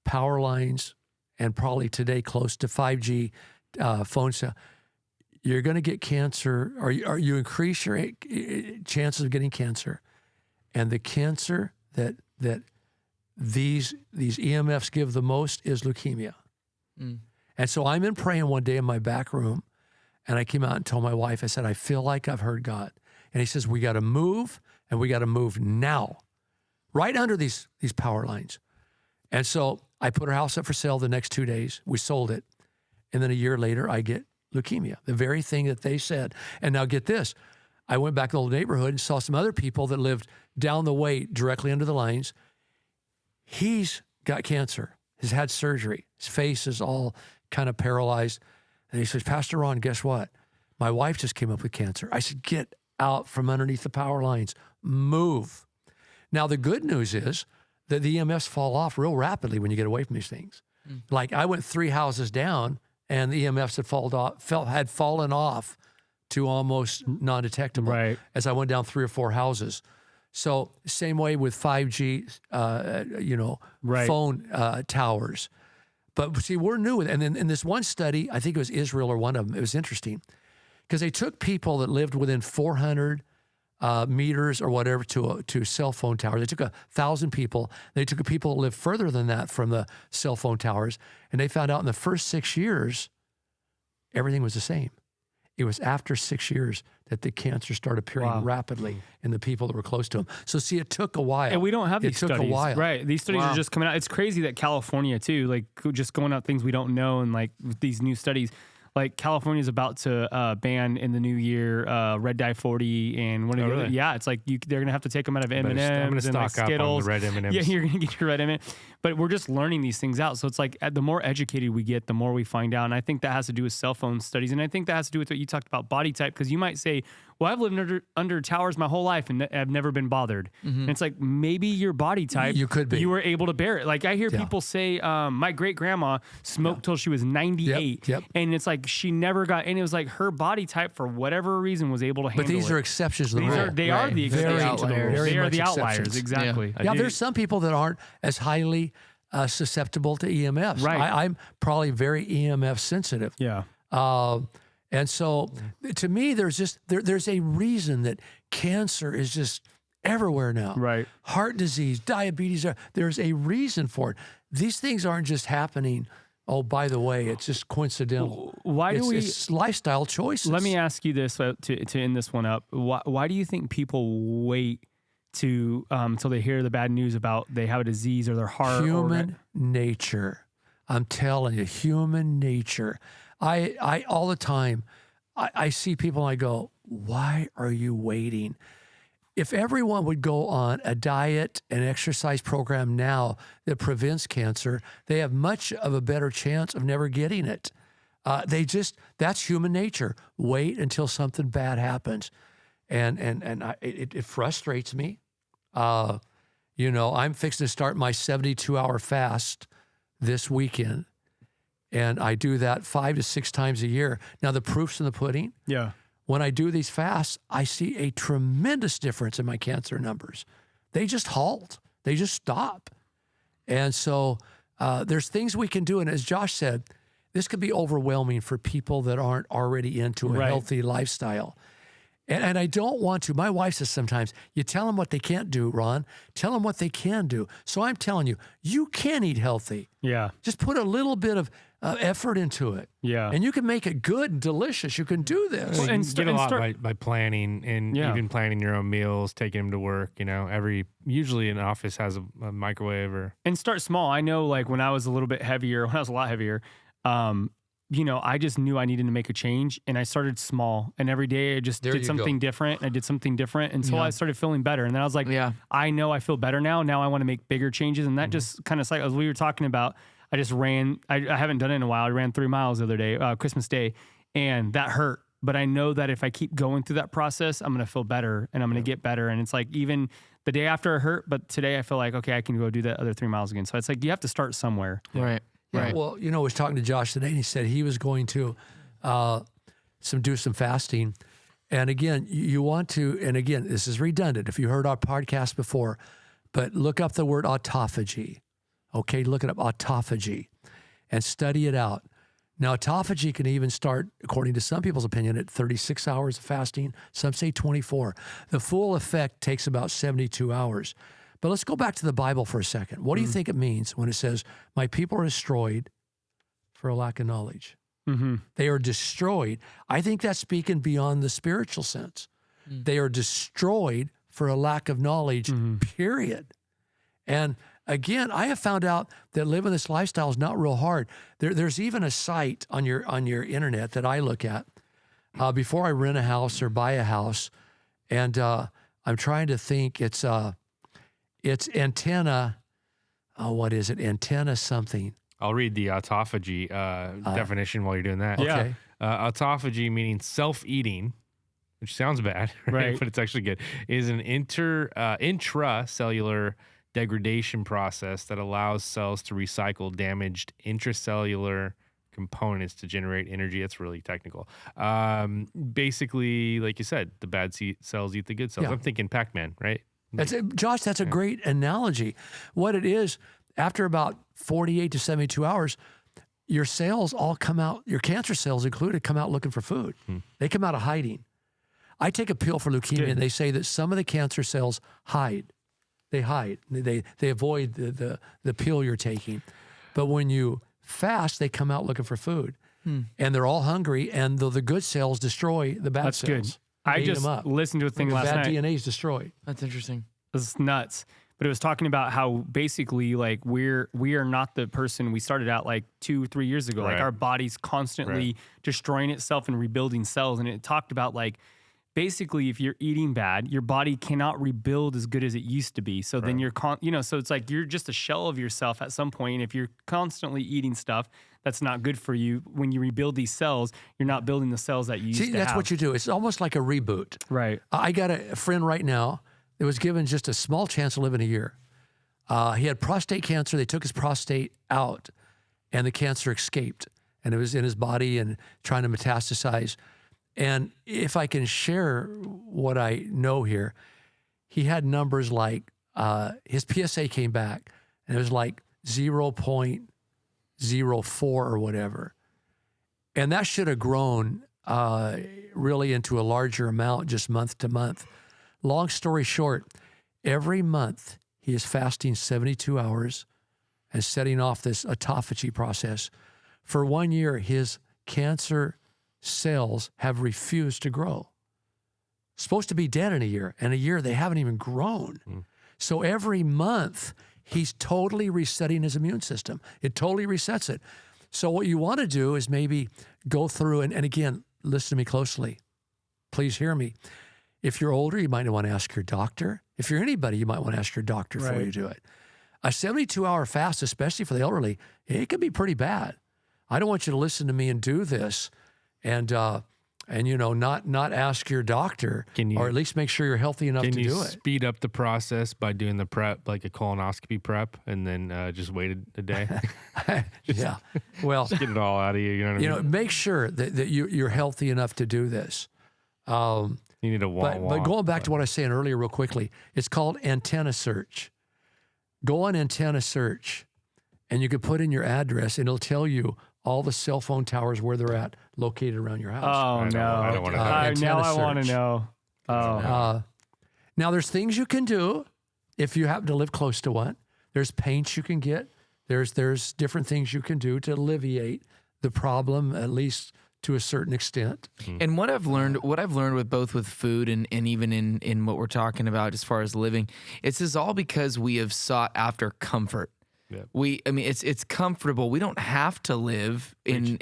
power lines and probably today close to 5G phone cell, you're going to get cancer, or you increase your chances of getting cancer. And the cancer that these EMFs give the most is leukemia. And so I'm in praying one day in my back room, and I came out and told my wife, I said, I feel like I've heard God. And he says, we got to move, and we got to move now, right under these power lines. And so I put our house up for sale the next 2 days. We sold it. And then a year later, I get leukemia, the very thing that they said. And now get this. I went back to the old neighborhood and saw some other people that lived down the way directly under the lines. He's got cancer. He's had surgery. His face is all kind of paralyzed. And he says, Pastor Ron, guess what? My wife just came up with cancer. I said, get out from underneath the power lines. Move. Now, the good news is that the EMFs fall off real rapidly when you get away from these things. Like I went 3 houses down and the EMFs had fallen off to almost non-detectable Right. as I went down 3 or 4 houses. So same way with 5G, Right. phone towers. But see, we're new with it. And then in this one study, I think it was Israel or one of them, it was interesting because they took people that lived within 400 meters or whatever to cell phone towers. They took 1,000 people. They took people that lived further than that from the cell phone towers. And they found out in the first 6 years, everything was the same. It was after 6 years that the cancer started appearing rapidly in the people that were close to them. So see, it took a while. And we don't have these studies. It took a while. Right. These studies are just coming out. It's crazy that California too, like just going out things we don't know. And like with these new studies, like California is about to ban in the new year red dye 40 and one of the other. Yeah, it's like they're gonna have to take them out of M&Ms and like stock up on Skittles. the red M&Ms. Yeah, you're gonna get your red M&Ms. But we're just learning these things out. So it's like the more educated we get, the more we find out. And I think that has to do with cell phone studies, and I think that has to do with what you talked about, body type. Because you might say, "Well, I've lived under towers my whole life and I've never been bothered." And it's like maybe your body type, You could be. you were able to bear it. Like I hear people say, my great grandma smoked till she was 98, Yep. and it's like she never got. And it was like her body type, for whatever reason, was able to handle But these it. are exceptions to the These rule. are the exceptions to the rule. Very They are much the outliers, exceptions. exactly. Yeah, there's some people that aren't as highly susceptible to EMFs. Right. I'm probably very EMF sensitive. Yeah. And so to me, there's a reason that cancer is just everywhere now. Right. Heart disease, diabetes, there's a reason for it. These things aren't just happening. Oh, by the way, it's just coincidental. Why do It's lifestyle choices. Let me ask you this to end this one up. Why do you think people wait to until they hear the bad news about they have a disease or their heart? Human nature. I'm telling you, human nature. I all the time, I see people and I go, why are you waiting? If everyone would go on a diet and exercise program now that prevents cancer, they have much of a better chance of never getting it. That's human nature. Wait until something bad happens. It frustrates me. I'm fixing to start my 72-hour fast this weekend. And I do that 5 to 6 times a year. Now, the proof's in the pudding. Yeah. When I do these fasts, I see a tremendous difference in my cancer numbers. They just halt. They just stop. And so there's things we can do. And as Josh said, this could be overwhelming for people that aren't already into a healthy lifestyle. And I don't want to. My wife says sometimes, you tell them what they can't do, Ron. Tell them what they can do. So I'm telling you, you can eat healthy. Yeah. Just put a little bit of effort into it. Yeah. And you can make it good and delicious. You can do this. Well, And you get a lot by planning and even planning your own meals, taking them to work. Usually an office has a microwave and start small. I know, like when I was a little bit heavier, when I was a lot heavier, I just knew I needed to make a change, and I started small. And every day I just did something different. And I did something different until I started feeling better. And then I was like, I know I feel better now. Now I want to make bigger changes. And that just kind of like, as we were talking about, I just ran. I haven't done it in a while. I ran 3 miles the other day, Christmas Day, and that hurt. But I know that if I keep going through that process, I'm going to feel better and I'm going to get better. And it's like even the day after it hurt, but today I feel like, okay, I can go do that other 3 miles again. So it's like you have to start somewhere. Right. Yeah, Right. well, I was talking to Josh today, and he said he was going to do some fasting. And again, you want to, and again, this is redundant if you heard our podcast before, but look up the word autophagy. Okay, look it up, autophagy, and study it out. Now, autophagy can even start, according to some people's opinion, at 36 hours of fasting. Some say 24. The full effect takes about 72 hours. But let's go back to the Bible for a second. What do you think it means when it says, my people are destroyed for a lack of knowledge? Mm-hmm. They are destroyed. I think that's speaking beyond the spiritual sense. They are destroyed for a lack of knowledge, period. And again, I have found out that living this lifestyle is not real hard. There's even a site on your internet that I look at before I rent a house or buy a house. And I'm trying to think, it's antenna, what is it? Antenna something. I'll read the autophagy definition while you're doing that. Okay. Autophagy, meaning self-eating, which sounds bad, right? But it's actually good, is an intracellular degradation process that allows cells to recycle damaged intracellular components to generate energy. That's really technical. Basically, like you said, the bad cells eat the good cells. Yeah. I'm thinking Pac-Man, right? Josh, that's a great analogy. What it is, after about 48 to 72 hours, your cells all come out, your cancer cells included, come out looking for food. They come out of hiding. I take a pill for leukemia, and they say that some of the cancer cells hide. They hide. They avoid the pill you're taking. But when you fast, they come out looking for food. And they're all hungry, and the good cells destroy the bad That's cells. good. I just listened to a thing last bad night. DNA is destroyed. That's interesting. It's nuts. But it was talking about how basically like we are not the person we started out like 2-3 years ago. Right. Like our body's constantly destroying itself and rebuilding cells. And it talked about like basically if you're eating bad, your body cannot rebuild as good as it used to be. So then you're so it's like you're just a shell of yourself at some point. And if you're constantly eating stuff that's not good for you, when you rebuild these cells, you're not building the cells that you used to have. See, that's what you do. It's almost like a reboot. Right. I got a friend right now that was given just a small chance of living a year. He had prostate cancer. They took his prostate out, and the cancer escaped, and it was in his body and trying to metastasize. And if I can share what I know here, he had numbers like his PSA came back, and it was like 0.04 or whatever. And that should have grown really into a larger amount just month to month. Long story short, every month he is fasting 72 hours and setting off this autophagy process. For 1 year, his cancer cells have refused to grow. Supposed to be dead in a year. In a year, they haven't even grown. So every month, he's totally resetting his immune system. It totally resets it. So what you want to do is maybe go through, and again, listen to me closely. Please hear me. If you're older, you might want to ask your doctor. If you're anybody, you might want to ask your doctor before you do it. A 72-hour fast, especially for the elderly, it can be pretty bad. I don't want you to listen to me and do this and not ask your doctor, or at least make sure you're healthy enough to do it. Can you speed up the process by doing the prep, like a colonoscopy prep, and then just wait a day? Yeah. Well, Just get it all out of you. You know what I mean? make sure that you're healthy enough to do this. You need a But going back to what I was saying earlier real quickly, it's called antenna search. Go on antenna search, and you can put in your address, and it'll tell you all the cell phone towers where they're at, located around your house. Oh, no. I don't want to know. Antenna Now I want to search. know. Oh. Now, there's things you can do if you happen to live close to one. There's paints you can get. There's different things you can do to alleviate the problem, at least to a certain extent. And what I've learned with both with food and even in what we're talking about as far as living, it's all because we have sought after comfort. Yep. It's comfortable. We don't have to live in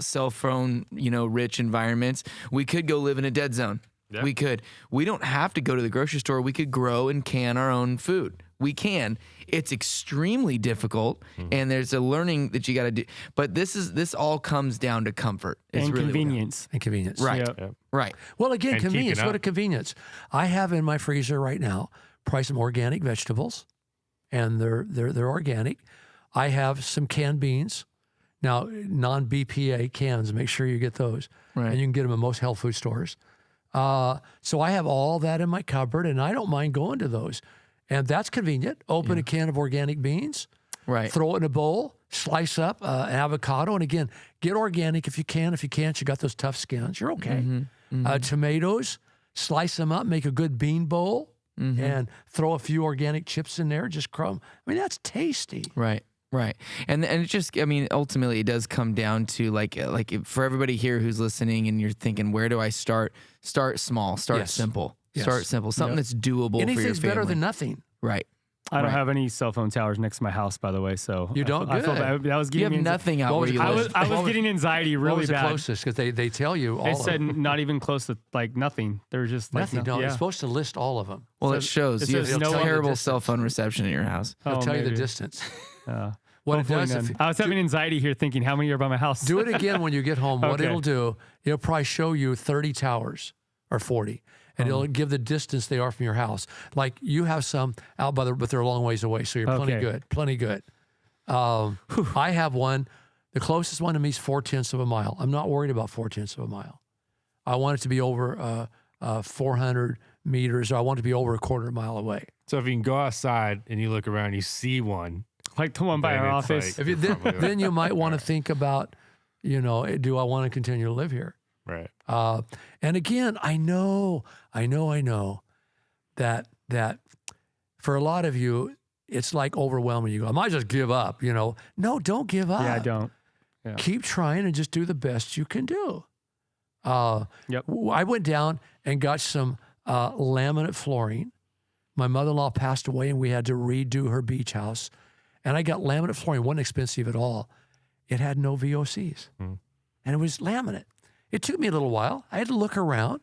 cell phone, rich environments. We could go live in a dead zone. Yeah. We could. We don't have to go to the grocery store. We could grow and can our own food. We can. It's extremely difficult, and there's a learning that you got to do. But this all comes down to comfort. It's And really what it convenience. And convenience. Right. Yep. Right. Well, again, And convenience. keeping What a up. convenience. I have in my freezer right now probably some organic vegetables, and they're organic. I have some canned beans. Now, non-BPA cans, make sure you get those. Right. And you can get them at most health food stores. So I have all that in my cupboard, and I don't mind going to those. And that's convenient. Open a can of organic beans, Right. throw it in a bowl, slice up an avocado. And again, get organic if you can. If you can't, you got those tough skins. You're okay. Tomatoes, slice them up, make a good bean bowl, and throw a few organic chips in there, just crumb. I mean, that's tasty. Right. Right. And it just, ultimately it does come down to like for everybody here who's listening and you're thinking, where do I start? Start small, start Yes. simple, Yes. start simple, something that's doable for your Anything's family. better than nothing. Right. I don't have any cell phone towers next to my house, by the way. So You don't? I feel Good. that was You giving have me nothing out What where was you it? live. I was getting anxiety What really was the bad. closest? Because they tell you all It of said them. not even close to like nothing. There was just like Nothing. no, No, yeah. it's supposed to list all of them. Well, it says- shows it you have says no terrible distance. cell phone reception in your house. They'll Oh, tell you the maybe. distance. Uh, What it hopefully does, none. if you, I was having anxiety here thinking how many are by my house. do it again when you get home. What Okay. it'll do, it'll probably show you 30 towers or 40, and it'll give the distance they are from your house. Like you have some out by but they're a long ways away, so you're plenty Okay. good. Plenty good. I have one The closest one to me is 0.4 of a mile. I'm not worried about 0.4 of a mile. I want it to be over 400 meters, or I want it to be over a quarter mile away. So if you can go outside and you look around, you see one. Like the one by then our it's office. like- If you, then you might want to think about, you know, do I want to continue to live here? Right. And again, I know that for a lot of you, it's like overwhelming. You go, I might just give up, you know. No, don't give up. Yeah, I don't. Yeah. Keep trying and just do the best you can do. Yep. I went down and got some laminate flooring. My mother-in-law passed away and we had to redo her beach house. And I got laminate flooring. It wasn't expensive at all. It had no VOCs. And it was laminate. It took me a little while. I had to look around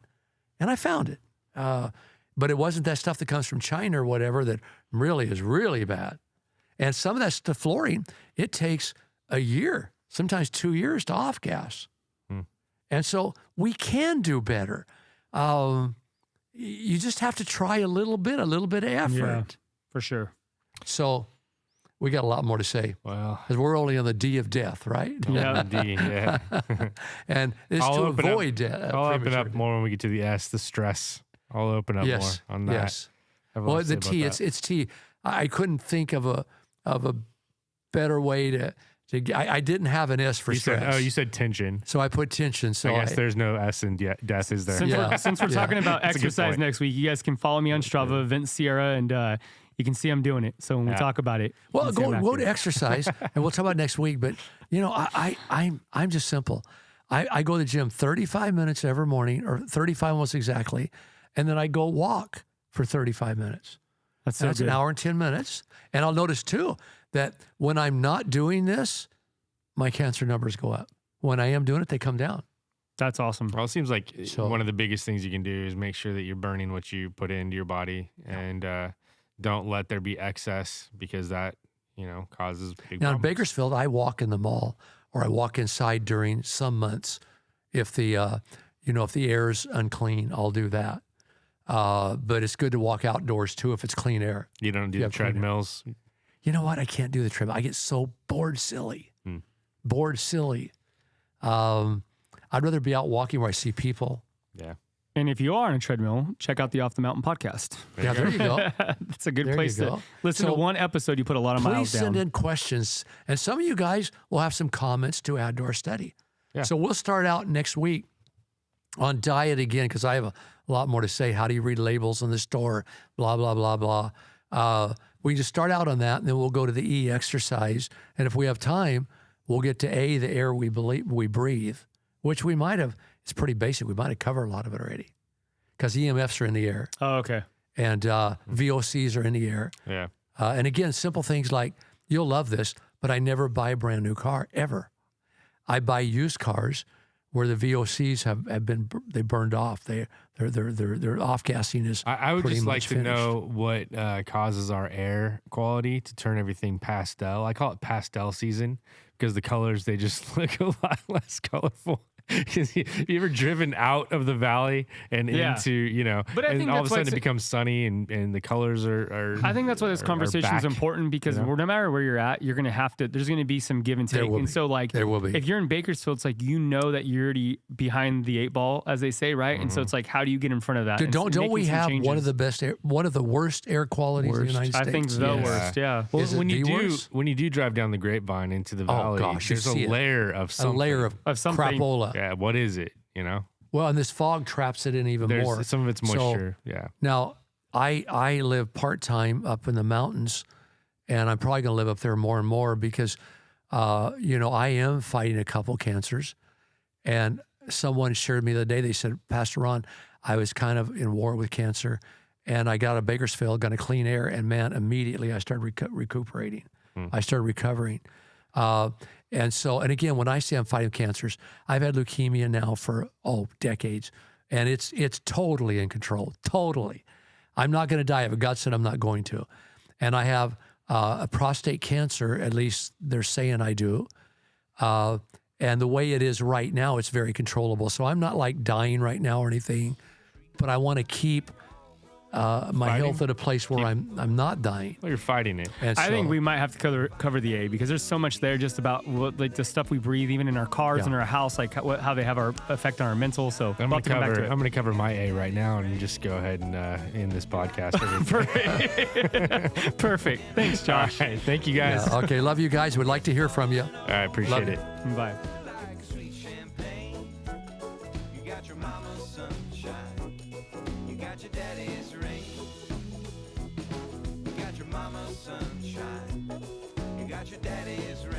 and I found it. But it wasn't that stuff that comes from China or whatever that really is really bad. And some of that stuff, flooring, it takes a year, sometimes 2 years to off gas. And so we can do better. You just have to try a little bit of effort. Yeah, for sure. So we got a lot more to say. Well, Because we're only on the D of death, right? Yeah. D, yeah. And it's I'll to open up- avoid death. I'll open up more when we get to the S, the stress. I'll open up Yes, more on that. yes. I have a lot Well, to the say about T, that. it's T. I couldn't think of a better way to I didn't have an S for You stress. said, you said tension. So I put tension. So I guess there's no S in death, is there? Since we're talking about That's a good exercise point. next week, you guys can follow me on Strava, Vince Sierra, and you can see I'm doing it. So when we Yeah. talk about it, Well, you can see I'm go active. to exercise, and we'll talk about it next week. But you know, I'm just simple. I go to the gym 35 minutes every morning, or 35 almost exactly, and then I go walk for 35 minutes. That's so That's good. an hour and 10 minutes. And I'll notice too that when I'm not doing this, my cancer numbers go up. When I am doing it, they come down. That's awesome. Well, it seems like So- one of the biggest things you can do is make sure that you're burning what you put into your body, and don't let there be excess, because that, causes big Now in problems. Bakersfield, I walk in the mall or I walk inside during some months. If the if the air is unclean, I'll do that. But it's good to walk outdoors too if it's clean air. You don't do Yeah, the treadmills. You know what? I can't do the treadmill. I get so bored silly. Bored silly. I'd rather be out walking where I see people. Yeah. And if you are on a treadmill, check out the Off the Mountain podcast. Yeah, there you go. That's a good There you place to go. listen So to one episode. You put a lot of Please miles send down. in questions. And some of you guys will have some comments to add to our study. Yeah. So we'll start out next week on diet again, because I have a lot more to say. How do you read labels in the store? Blah, blah, blah, blah. We just start out on that, and then we'll go to the E, exercise. And if we have time, we'll get to A, the air we breathe, which we might have. It's pretty basic. We might have covered a lot of it already, because EMFs are in the air, Oh, okay. and VOCs are in the air. Yeah. And again, simple things like, you'll love this, but I never buy a brand new car, ever. I buy used cars where the VOCs have been burned off. Their off gassing is I would pretty just like much to finished. know what causes our air quality to turn everything pastel. I call it pastel season because the colors, they just look a lot less colorful. Have you ever driven out of the valley and Yeah. into, But I and think all of a that's why sudden it it's- becomes sunny and the colors are I think that's why this are conversation is back, important, because no matter where you're at, you're going to have to, there's going to be some give and There take. will And be. so like, There will be. if you're in Bakersfield, it's like, that you're already behind the 8 ball, as they say, right? And so it's like, how do you get in front of that? And Don't making we some have one changes. of the worst air qualities in the United I States? think the Yeah. worst, yeah. Well, Is it when you the do worst? when you do drive down the grapevine into the valley, gosh, you there's a see it. layer of A something. layer of something. crapola. Yeah, what is it? Well, and this fog traps it in even There's more. some of it's So, moisture. Yeah. Now, I live part-time up in the mountains, and I'm probably going to live up there more and more because, I am fighting a couple cancers. And someone shared me the other day, they said, Pastor Ron, I was kind of in war with cancer, and I got to Bakersfield, got a clean air, and man, immediately I started recuperating. I started recovering. And again, when I say I'm fighting cancers, I've had leukemia now for, decades. And it's totally in control, totally. I'm not going to die. If God said I'm not going to. And I have a prostate cancer, at least they're saying I do. And the way it is right now, it's very controllable. So I'm not like dying right now or anything, but I want to keep my health at a place where I'm not dying. Well, you're fighting it. And I think so- we might have to cover the A because there's so much there just about like the stuff we breathe, even in our cars and our house, like how they have our effect on our mental. So I'm we'll going have to come back to it. to cover my A right now and just go ahead and end this podcast. Perfect. Thanks, Josh. All right, thank you guys. Yeah, okay, love you guys. Would like to hear from you. All right, appreciate Love it. Bye. like sweet champagne. You got your mama's sunshine. You got your daddy's rain. You got your mama's sunshine. You got your daddy's rain.